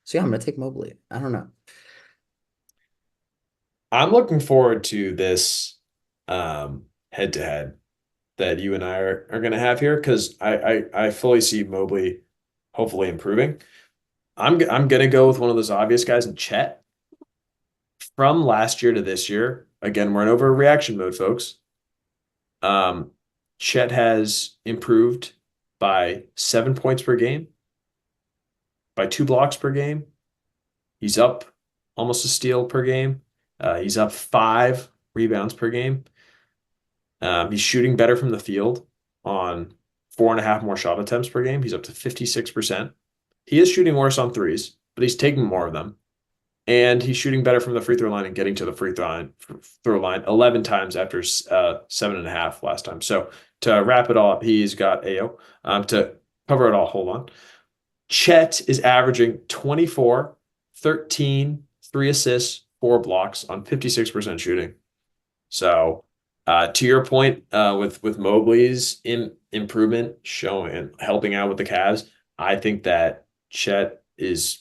So yeah, I'm gonna take Mobley. I don't know. I'm looking forward to this head to head that you and I are going to have here because I fully see Mobley hopefully improving. I'm going to go with one of those obvious guys in Chet from last year to this year. Again, we're in overreaction mode, folks. Um, Chet has improved by 7 points per game, by 2 blocks per game. He's up almost a steal per game. He's up 5 rebounds per game. He's shooting better from the field on 4.5 more shot attempts per game. He's up to 56%. He is shooting worse on threes, but he's taking more of them. And he's shooting better from the free throw line and getting to the throw line 11 times after 7.5 last time. So to wrap it all up, he's got AO. To cover it all, hold on. Chet is averaging 24, 13, 3 assists, 4 blocks on 56% shooting. So to your point, with Mobley's improvement showing helping out with the Cavs, I think that Chet is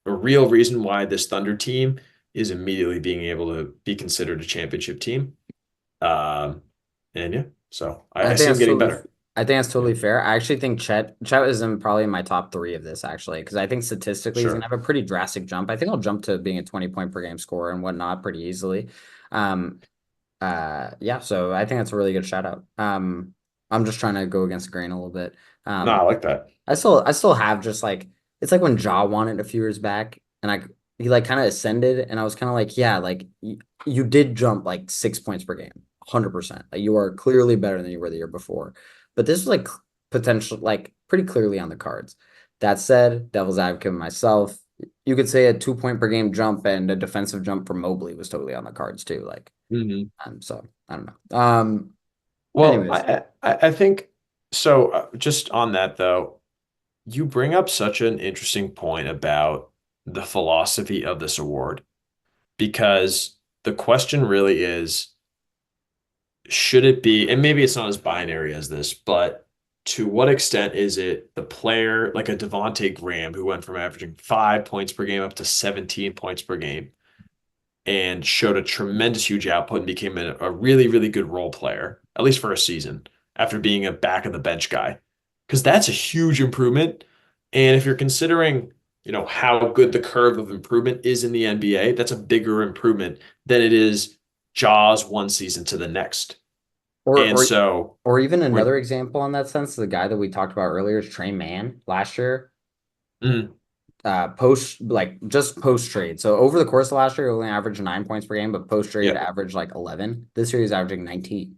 a real reason why this Thunder team is immediately being able to be considered a championship team. Um, and yeah, so I I think see him that's getting totally. better. I think that's Yeah, totally fair. I actually think Chet is in probably my top three of this actually because I think statistically he's gonna sure. have a pretty drastic jump. I think he'll jump to being a 20 point per game scorer and whatnot pretty easily. Um, yeah, so I think that's a really good shout out. I'm just trying to go against the grain a little bit. No, I Um, like that. I still have just like it's like when Ja won it a few years back, and he like kind of ascended, and I was kind of like, yeah, like you did jump like 6 points per game, 100%. Like you are clearly better than you were the year before, but this was like potential, like pretty clearly on the cards. That said, devil's advocate myself, you could say a 2 point per game jump and a defensive jump from Mobley was totally on the cards too. Like, Mhm. so I don't know. Well, Anyways, I think so. Just on that though, you bring up such an interesting point about the philosophy of this award because the question really is, should it be, and maybe it's not as binary as this, but to what extent is it the player like a Devonte Graham who went from averaging 5 points per game up to 17 points per game and showed a tremendous huge output and became a really, really good role player, at least for a season, after being a back of the bench guy. Because that's a huge improvement. And if you're considering, how good the curve of improvement is in the NBA, that's a bigger improvement than it is Jaws one season to the next. or And or so or even when another example in that sense, the guy that we talked about earlier is Trey Mann last year. mm, just post trade. So over the course of last year, he only averaged 9 points per game, but post trade Yeah. averaged like 11. This year he's averaging 19.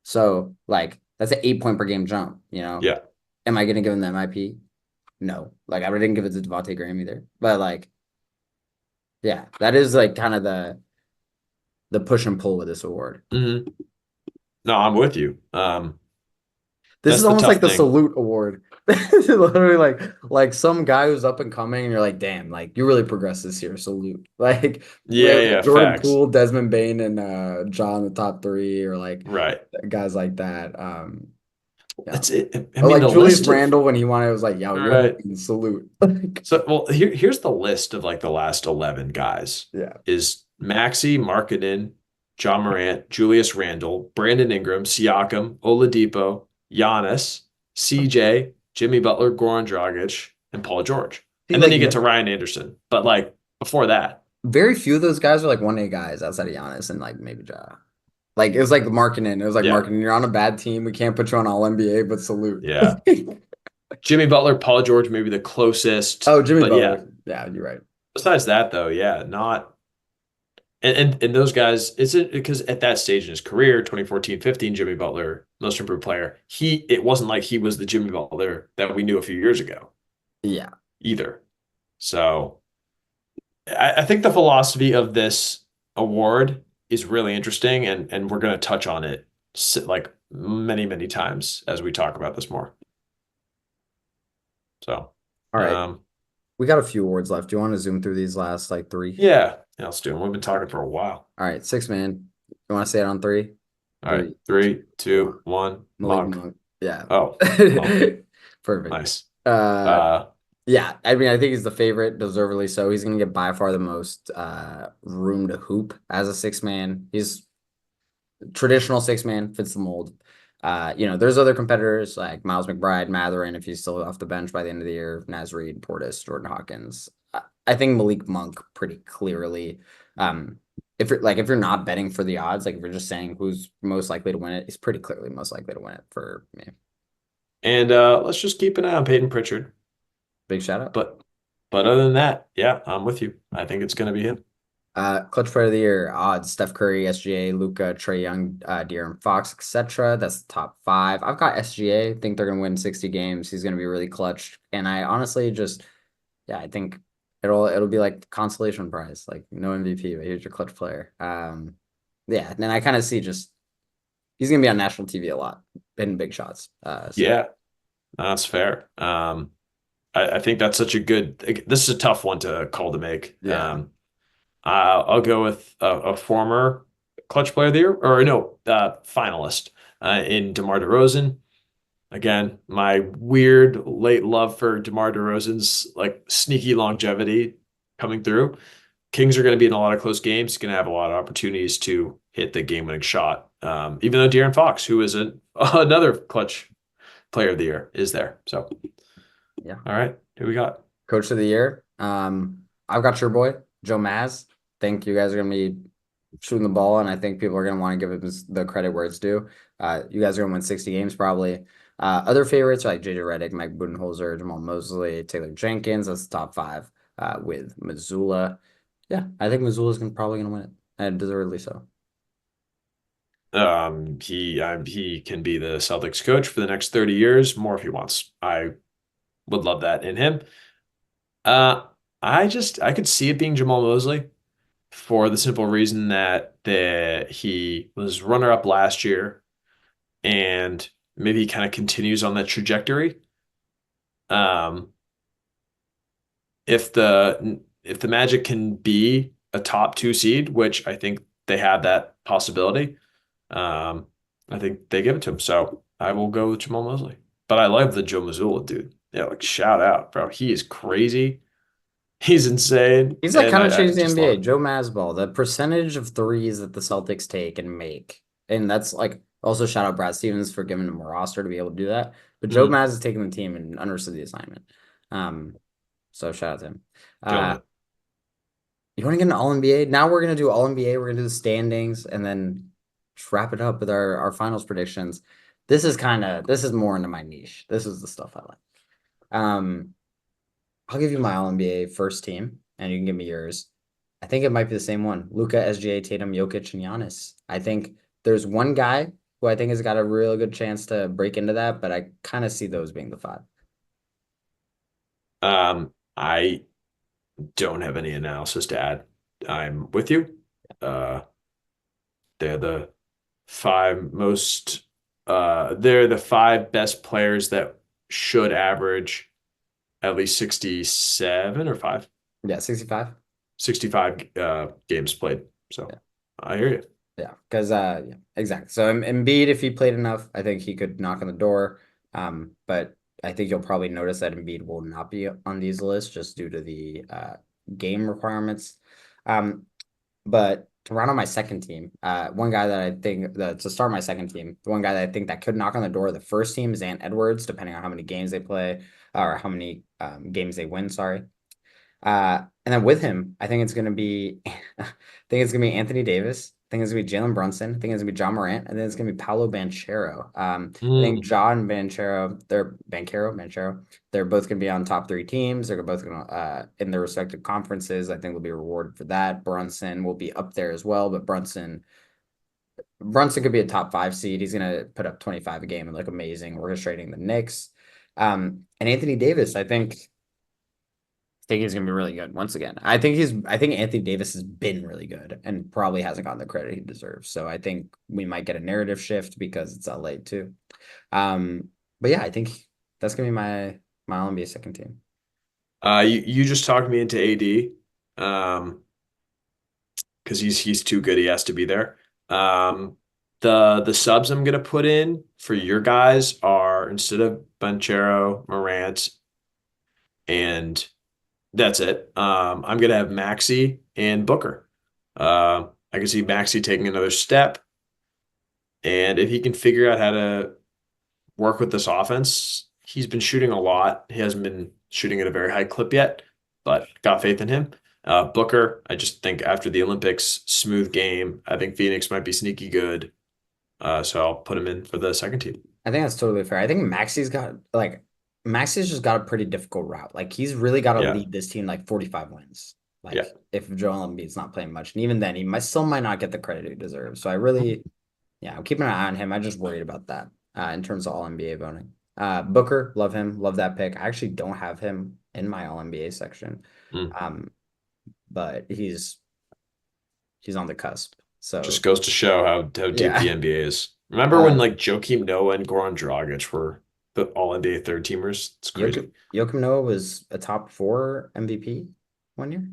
So like that's an 8 point per game jump, you know. Yeah. Am I gonna give him the MIP? No. Like I didn't give it to Devontae Graham either. But like, yeah, that is like kind of the push and pull with this award. hmm No, I'm with you. This That's is the almost like tough the thing. salute award. Literally like some guy who's up and coming, and you're like, damn, like you really progressed this year. Salute. Like we Yeah, have yeah, Jordan facts. Poole, Desmond Bain, and John the top three, or like Right. guys like that. Yeah. That's it. I Or mean, like the Julius list of Randle when he won it was like, yo, you're right. home, salute. Like, So, well, here's the list of like the last 11 guys yeah. is Maxi, Markkinen, John Morant, Julius Randle, Brandon Ingram, Siakam, Oladipo, Giannis, CJ, Jimmy Butler, Goran Dragic, and Paul George. See, And then like you get to Ryan Anderson. But like before that, very few of those guys are like 1A guys outside of Giannis and like maybe Ja. Like it was like marketing. It was like yeah, marketing. You're on a bad team. We can't put you on all NBA, but salute. yeah. Jimmy Butler, Paul George, maybe the closest. Oh, Jimmy But yeah, Butler. Yeah, you're right. besides that though, yeah, not and those guys, is it because at that stage in his career, 2014, 15, Jimmy Butler, most improved player, it wasn't like he was the Jimmy Butler that we knew a few years ago Yeah. either. So I think the philosophy of this award is really interesting, and we're going to touch on it like many, many times as we talk about this more. So, All right. um, We got a few awards left. Do you want to zoom through these last like three? yeah, let's do it. We've been talking for a while. All right. Six man. You want to say it on three? All right, Three, three, one. two, one, Malik Monk. Monk. Yeah. Oh, well, Perfect. nice. Uh, Uh, yeah. I mean, I think he's the favorite, deservedly so. He's gonna get by far the most room to hoop as a six man. He's traditional six man, fits the mold. There's other competitors like Miles McBride, Matherin, if he's still off the bench by the end of the year, Naz Reid, Portis, Jordan Hawkins. I think Malik Monk pretty clearly. If you're not betting for the odds, like if you're just saying who's most likely to win it, he's pretty clearly most likely to win it for me. and let's just keep an eye on Peyton Pritchard. Big shout out. But other than that, yeah, I'm with you. I think it's going to be him. Clutch player of the year odds: Steph Curry, SGA, Luca, Trey Young, De'Aaron Fox, etc. That's the top five. I've got SGA. Think they're gonna win 60 games. He's gonna be really clutch. And I honestly just, yeah, I think it'll be like consolation prize, like no MVP, but here's your clutch player. Yeah, and I kind of see just he's gonna be on national TV a lot, hitting big shots. Yeah, that's fair. I think that's such a good. This is a tough one to call to make. Yeah, I'll go with a former clutch player of the year, or no, finalist in DeMar DeRozan. Again, my weird late love for DeMar DeRozan's like sneaky longevity coming through. Kings are going to be in a lot of close games. He's going to have a lot of opportunities to hit the game-winning shot. Even though De'Aaron Fox, who is another clutch player of the year, is there. So, yeah. all right, who we got? Coach of the year. I've got your boy Joe Maz. Think you guys are gonna be shooting the ball, and I think people are gonna want to give him the credit where it's due. You guys are gonna win 60 games probably. Other favorites are like JJ Redick, Mike Budenholzer, Jamal Mosley, Taylor Jenkins. That's the top five. With Missoula. Yeah, I think Missoula's probably gonna win it, and deservedly so. He can be the Celtics coach for the next 30 years, more if he wants. I would love that in him. Uh, I could see it being Jamal Mosley for the simple reason that he was runner up last year and maybe he kind of continues on that trajectory. Um, if the Magic can be a top two seed, which I think they have that possibility, um, I think they give it to him. So I will go with Jamal Mosley. But I love the Joe Mazzulla dude. Yeah, like shout out, bro. He is crazy. He's insane, He's like and kind of I changed the just love NBA. it. Joe Masball, the percentage of threes that the Celtics take and make, and that's like also shout out Brad Stevens for giving him a roster to be able to do that. But Joe Mhm. Maz is taking the team and understood the assignment. Um, so shout out to him. Feeling it. You want to get an All NBA? Now we're gonna do All NBA. We're gonna do the standings and then just wrap it up with our finals predictions. This is more into my niche. This is the stuff I like. Um, I'll give you my All NBA first team, and you can give me yours. I think it might be the same one: Luca, SGA, Tatum, Jokic, and Giannis. I think there's one guy who I think has got a real good chance to break into that, but I kind of see those being the five. I don't have any analysis to add. I'm with you. Uh, they're the five most they're the five best players that should average at least 67 or Yeah, 65. 65 games played. So Yeah. I hear you. Yeah, because yeah, exactly. So Embiid, if he played enough, I think he could knock on the door. But I think you'll probably notice that Embiid will not be on these lists just due to the game requirements. Um, but to round out my second team, one guy that I think that to start my second team, the one guy that I think that could knock on the door of the first team is Ant Edwards, depending on how many games they play or how many games they win. Sorry. And then with him, I think it's gonna be, I think it's gonna be Anthony Davis. I think it's gonna be Jalen Brunson. I think it's gonna be John Morant, and then it's gonna be Paolo Banchero. I think Mm. John Banchero, they're both gonna be on top three teams. They're both gonna in their respective conferences. I think they'll be rewarded for that. Brunson will be up there as well, but Brunson could be a top five seed. He's gonna put up 25 a game and look amazing, orchestrating the Knicks. And Anthony Davis, I think he's gonna be really good once again. I think Anthony Davis has been really good and probably hasn't gotten the credit he deserves. So I think we might get a narrative shift because it's LA too. But yeah, I think that's gonna be my All-NBA second team. You just talked me into AD, because he's too good. He has to be there. Um, the subs I'm gonna put in for your guys are instead of Banchero, Morant, and that's it. I'm gonna have Maxi and Booker. I can see Maxi taking another step, and if he can figure out how to work with this offense, he's been shooting a lot. He hasn't been shooting at a very high clip yet, but got faith in him. Booker, I just think after the Olympics, smooth game. I think Phoenix might be sneaky good. So I'll put him in for the second team. I think that's totally fair. I think Maxi's just got a pretty difficult route. Like he's really got to Yeah, lead this team like 45 wins. yeah. Like if Joel Embiid's not playing much, and even then he might not get the credit he deserves. So yeah, I'm keeping an eye on him. I'm just worried about that in terms of all NBA voting. Booker, love him, love that pick. I actually don't have him in my all NBA section, Mm. um, but he's on the cusp. Just So goes to show how deep the yeah, NBA is. Remember when uh, like Joakim Noah and Goran Dragic were the all NBA third teamers? It's crazy. Joakim Noah was a top four MVP one year.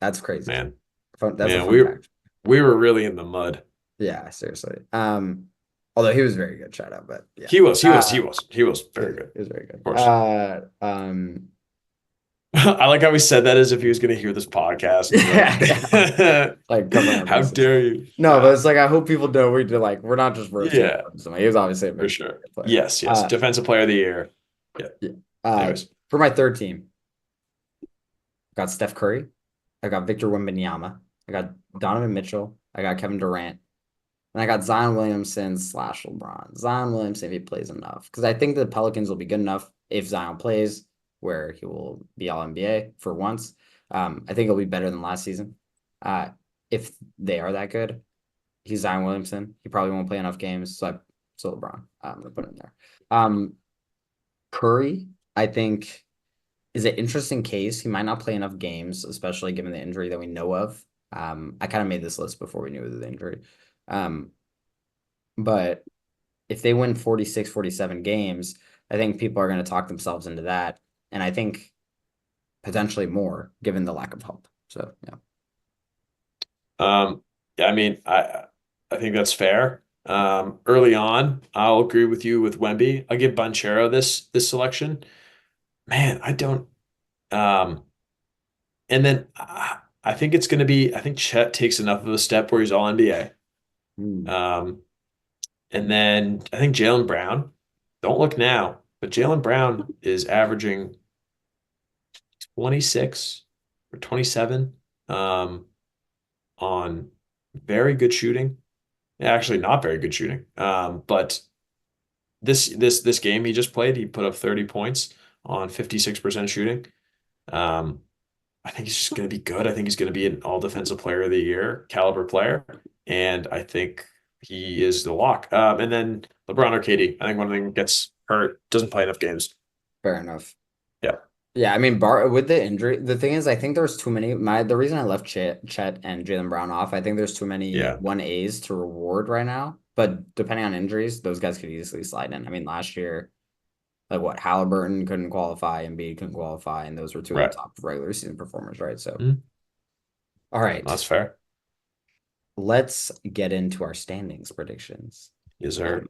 That's crazy. Man, That's a man, fun fact. we were really in the mud. Yeah, seriously. Although he was very good, shout out, but yeah. He was He very was, good. he was very good. Of course. I like how we said that as if he was going to hear this podcast and Yeah, be like covering like, our "How bases. dare you?" No, but it's like I hope people know we're not just roasting Yeah, him. He was obviously a for very sure. good player. Yes, yes. Defensive player of the year. Yeah. Yeah. Uh, Anyways, for my third team, I got Steph Curry, I got Victor Wembanyama, I got Donovan Mitchell, I got Kevin Durant, and I got Zion Williamson slash LeBron. Zion Williamson if he plays enough, because I think the Pelicans will be good enough if Zion plays, where he will be all NBA for once. I think it'll be better than last season. Uh, if they are that good, he's Zion Williamson. He probably won't play enough games, so LeBron. I'm gonna put him there. Um, Curry, I think, is an interesting case. He might not play enough games, especially given the injury that we know of. I kind of made this list before we knew of the injury. Um, but if they win 46, 47 games, I think people are going to talk themselves into that. And I think potentially more given the lack of help. So, yeah. um, yeah, I mean, I think that's fair. Early on, I'll agree with you with Wemby. I'll give Banchero this selection. Man, I don't. Um, and then I think it's going to be. I think Chet takes enough of a step where he's all NBA. Hmm. Um, and then I think Jalen Brown. Don't look now, but Jalen Brown is averaging 26 or 27 um, on very good shooting. Actually, not very good shooting. But this game he just played, he put up 30 points. on 56% shooting. Um, I think he's just going to be good. I think he's going to be an all defensive player of the year caliber player. And I think he is the lock. And then LeBron or KD. I think one of them gets hurt, doesn't play enough games. Fair enough. Yeah. Yeah, I mean, Bar with the injury, the thing is, I think there's too many. The reason I left Chet and Jalen Brown off, I think there's too many Yeah. 1As to reward right now. But depending on injuries, those guys could easily slide in. I mean, last year, like what Halliburton couldn't qualify, Embiid couldn't qualify, and those were two of the Right. top regular season performers, right? So, Mm, all right, that's fair. let's get into our standings predictions. Yes, Um, sir.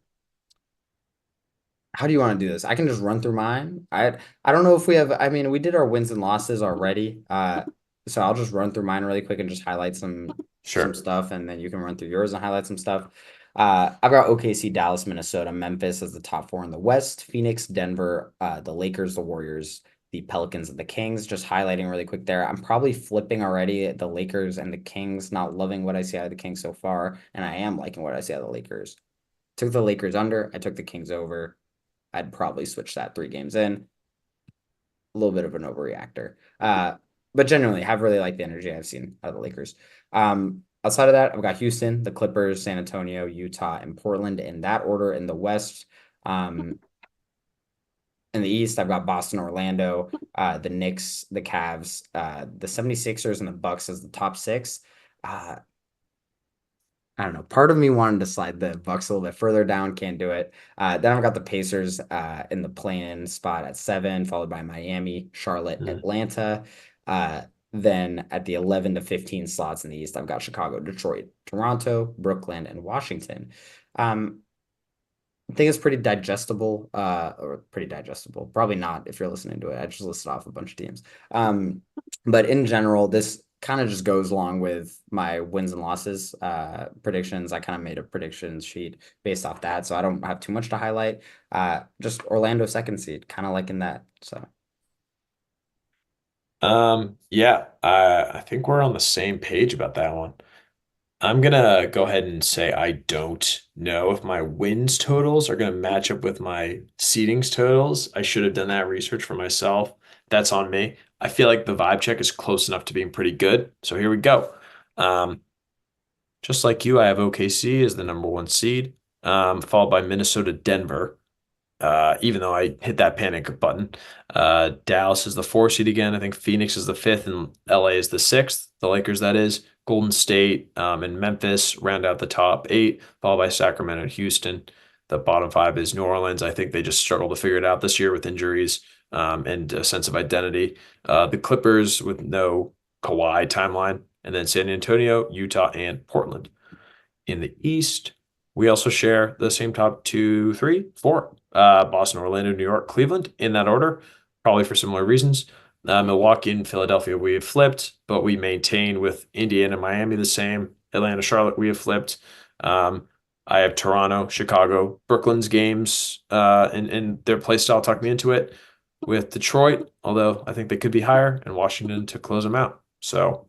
how do you want to do this? I can just run through mine. I don't know if we have. I mean, we did our wins and losses already. So I'll just run through mine really quick and just highlight some Sure. stuff, and then you can run through yours and highlight some stuff. I've got OKC, Dallas, Minnesota, Memphis as the top four in the West. Phoenix, Denver, the Lakers, the Warriors, the Pelicans, and the Kings. Just highlighting really quick there. I'm probably flipping already the Lakers and the Kings. Not loving what I see out of the Kings so far, and I am liking what I see out of the Lakers. Took the Lakers under. I took the Kings over. I'd probably switch that 3 games in. A little bit of an overreactor. But generally, have really liked the energy I've seen out of the Lakers. Outside of that, I've got Houston, the Clippers, San Antonio, Utah, and Portland in that order. In the West, in the East, I've got Boston, Orlando, the Knicks, the Cavs, the 76ers, and the Bucks as the top six. Uh, I don't know. Part of me wanted to slide the Bucks a little bit further down, can't do it. Then I've got the Pacers in the play-in spot at 7, followed by Miami, Charlotte, Mm. Atlanta. Then at the 11 to 15 slots in the East, I've got Chicago, Detroit, Toronto, Brooklyn, and Washington. Um, I think it's pretty digestible, or pretty digestible. Probably not if you're listening to it. I just listed off a bunch of teams. But in general, this kind of just goes along with my wins and losses predictions. I kind of made a predictions sheet based off that, so I don't have too much to highlight. Just Orlando second seed, kind of liking that. So Yeah, I think we're on the same page about that one. I'm gonna go ahead and say I don't know if my wins totals are gonna match up with my seedings totals. I should have done that research for myself. That's on me. I feel like the vibe check is close enough to being pretty good. So here we go. Um, just like you, I have OKC as the number one seed, followed by Minnesota, Denver. Even though I hit that panic button. Dallas is the 4 seed again. I think Phoenix is the fifth and LA is the sixth. The Lakers, that is. Golden State and Memphis round out the top eight, followed by Sacramento and Houston. The bottom five is New Orleans. I think they just struggled to figure it out this year with injuries and a sense of identity. The Clippers with no Kawhi timeline, and then San Antonio, Utah, and Portland. In the East, we also share the same top two, three, four. Boston, Orlando, New York, Cleveland, in that order, probably for similar reasons. Milwaukee and Philadelphia, we have flipped, but we maintain with Indiana, Miami the same. Atlanta, Charlotte, we have flipped. I have Toronto, Chicago, Brooklyn's games, and their play style talked me into it with Detroit, although I think they could be higher, and Washington to close them out. So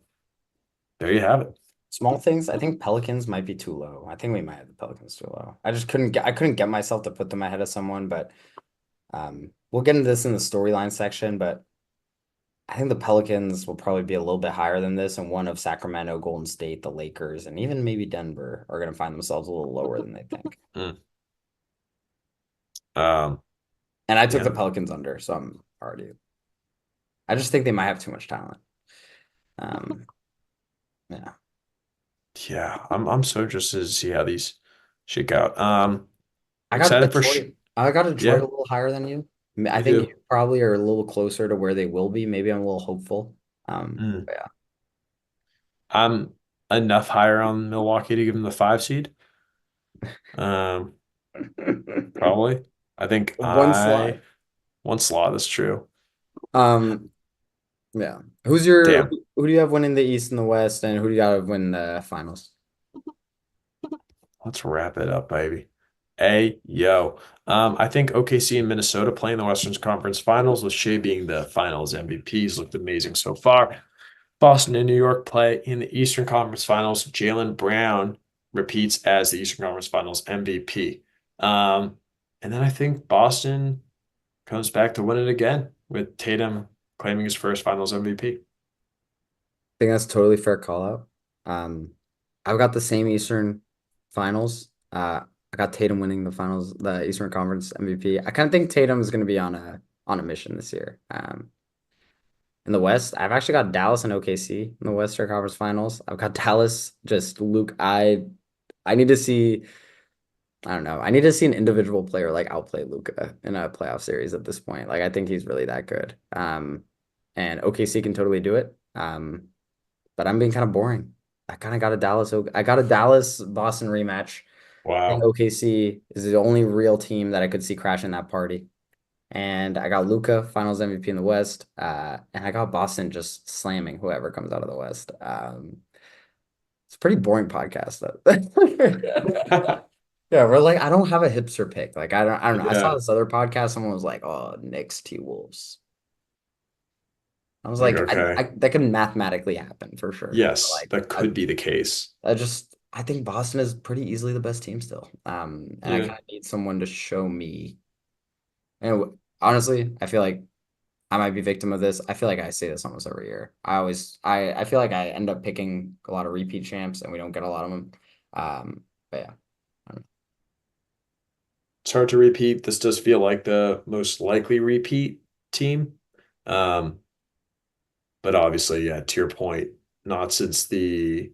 there you have it. small things. I think Pelicans might be too low. I think we might have the Pelicans too low. I couldn't get myself to put them ahead of someone, but we'll get into this in the storyline section, but. I think the Pelicans will probably be a little bit higher than this, and one of Sacramento, Golden State, the Lakers, and even maybe Denver are going to find themselves a little lower than they think. Mm. Um, And I took yeah. the Pelicans under, so I'm already. I just think they might have too much talent. Um, yeah. Yeah, I'm so interested to see how these shake out. I got Excited for sh Detroit. I got Detroit yeah, a little higher than you. I you think you do. probably are a little closer to where they will be. Maybe I'm a little hopeful. Mm. But I'm enough higher on Milwaukee to give them the 5 seed. Um, yeah. probably. I think One I slot. one slot is true. Um, yeah. Who Damn. do you have winning the East and the West, and who do you got to win the finals? Let's wrap it up, baby. Hey, yo. I think OKC and Minnesota playing the Western Conference Finals with Shea being the finals MVPs looked amazing so far. Boston and New York play in the Eastern Conference Finals. Jalen Brown repeats as the Eastern Conference Finals MVP. And then I think Boston comes back to win it again. with Tatum claiming his first Finals MVP. think that's totally fair call out. I've got the same Eastern Finals. I got Tatum winning the finals, the Eastern Conference MVP. I kind of think Tatum is going to be on a mission this year. In the West, I've actually got Dallas and OKC in the Western Conference Finals. I've got Dallas, just Luke. I need to see. I don't know. I need to see an individual player like outplay Luca in a playoff series at this point. Like I think he's really that good. And OKC can totally do it. But I'm being kind of boring. I got a Dallas Boston rematch. I think Wow. OKC is the only real team that I could see crashing that party. And I got Luca, Finals MVP in the West. And I got Boston just slamming whoever comes out of the West. It's a pretty boring podcast though. Yeah, we're like, I don't have a hipster pick. Like, I don't know. I saw Yeah. this other podcast. Someone was like, "Oh, Knicks T Wolves." I was Like, like, okay. that could mathematically happen for sure. But Yes, like, that could be the case. I think Boston is pretty easily the best team still. And I Yeah. kind of need someone to show me. And honestly, I feel like I might be victim of this. I feel like I say this almost every year. I feel like I end up picking a lot of repeat champs, and we don't get a lot of them. But yeah. It's hard to repeat. This does feel like the most likely repeat team. Um, but obviously, yeah, to your point, not since the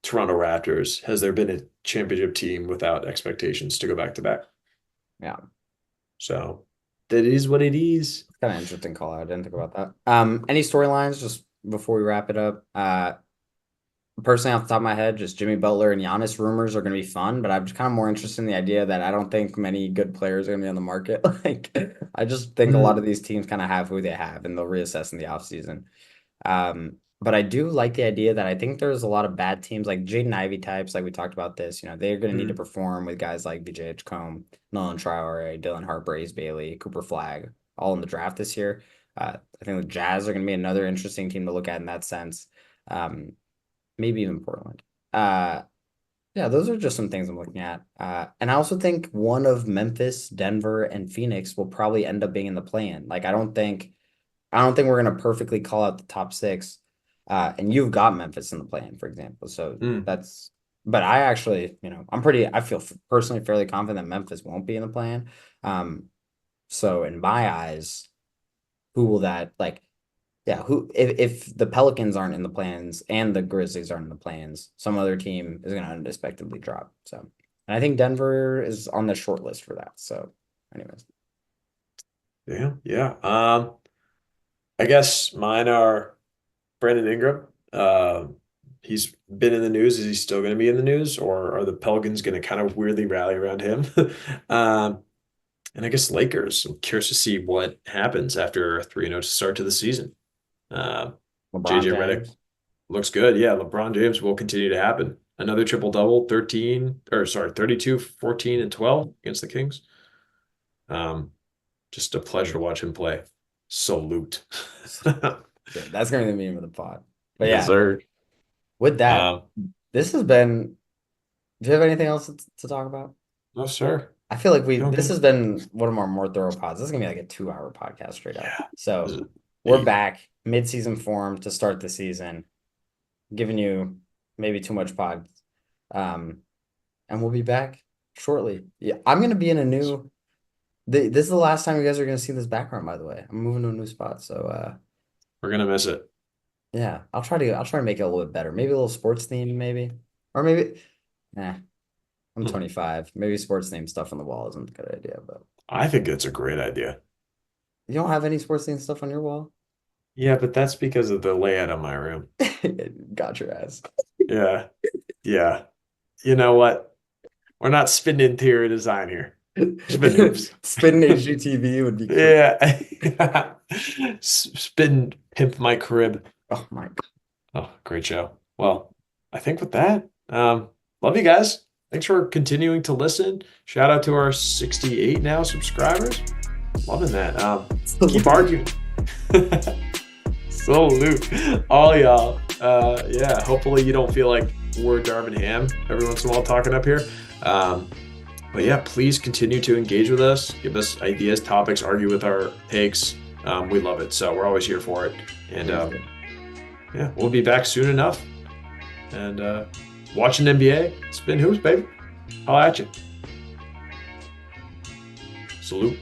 Toronto Raptors has there been a championship team without expectations to go back to back. Yeah. So that is what it is. Kind of interesting call out. I didn't think about that. Any storylines just before we wrap it up? Personally, off the top of my head, just Jimmy Butler and Giannis rumors are going to be fun, but I'm just kind of more interested in the idea that I don't think many good players are going to be on the market. Like, I just think a lot Mm, of these teams kind of have who they have, and they'll reassess in the offseason. But I do like the idea that I think there's a lot of bad teams like Jaden Ivey types, like we talked about this. They're going to need to mm. perform with guys like BJ Combe, Nolan Traore, Dylan Hart, Braze Bailey, Cooper Flag, all in the draft this year. I think the Jazz are going to be another interesting team to look at in that sense. Um, Maybe even Portland. Uh, yeah, those are just some things I'm looking at. And I also think one of Memphis, Denver, and Phoenix will probably end up being in the play-in. Like, I don't think we're gonna perfectly call out the top six. And you've got Memphis in the play-in, for example. So Mm. that's, but I feel personally fairly confident that Memphis won't be in the play-in. So in my eyes, who will that like? Yeah, who if the Pelicans aren't in the plans and the Grizzlies aren't in the plans, some other team is going to unexpectedly drop. So, and I think Denver is on the short list for that. So, anyways, Yeah, yeah. I guess mine are Brandon Ingram. He's been in the news. Is he still going to be in the news, or are the Pelicans going to kind of weirdly rally around him? Um, and I guess Lakers. I'm curious to see what happens after a 3-0 start to the season. Uh, LeBron JJ Redick James. looks good. Yeah, LeBron James will continue to happen. Another triple double, 13, or sorry, 32, 14, and 12 against the Kings. Um, just a pleasure to watch him play. Salute. Yeah, that's going to be the meme of the pod. But Yes, yeah, sir. with that, Um, this has been. Do you have anything else to talk about? no, sir. I feel like Feeling this good. has been one of our more thorough pods. This is gonna be like a 2 hour podcast straight up. Yeah. Is So it we're eight? back mid-season form to start the season, giving you maybe too much pod. Um, and we'll be back shortly. Yeah, I'm gonna be in a new. This is the last time you guys are gonna see this background, by the way. I'm moving to a new spot, so We're gonna miss it. yeah, I'll try to make it a little bit better. Maybe a little sports theme, maybe, or maybe. Nah, I'm Hmm. 25. Maybe sports theme stuff on the wall isn't a good idea, but I think it's a great idea. you don't have any sports theme stuff on your wall. Yeah, but that's because of the layout of my room. Got your ass. Yeah. Yeah. You know what? We're not spinning interior design here. Spin hoops. Spitting HGTV would be crazy. Yeah. Spin pimp my crib. Oh my God. Oh, great show. Well, I think with that, love you guys. Thanks for continuing to listen. Shout out to our 68 now subscribers. Loving that. Keep arguing. Salute. All y'all. Yeah, hopefully you don't feel like we're Darvin Ham every once in a while talking up here. But yeah, please continue to engage with us. Give us ideas, topics, argue with our takes. We love it. So we're always here for it. And Please do. yeah, we'll be back soon enough. And watching NBA, Spittin Hoops, baby. Holla at you. Salute.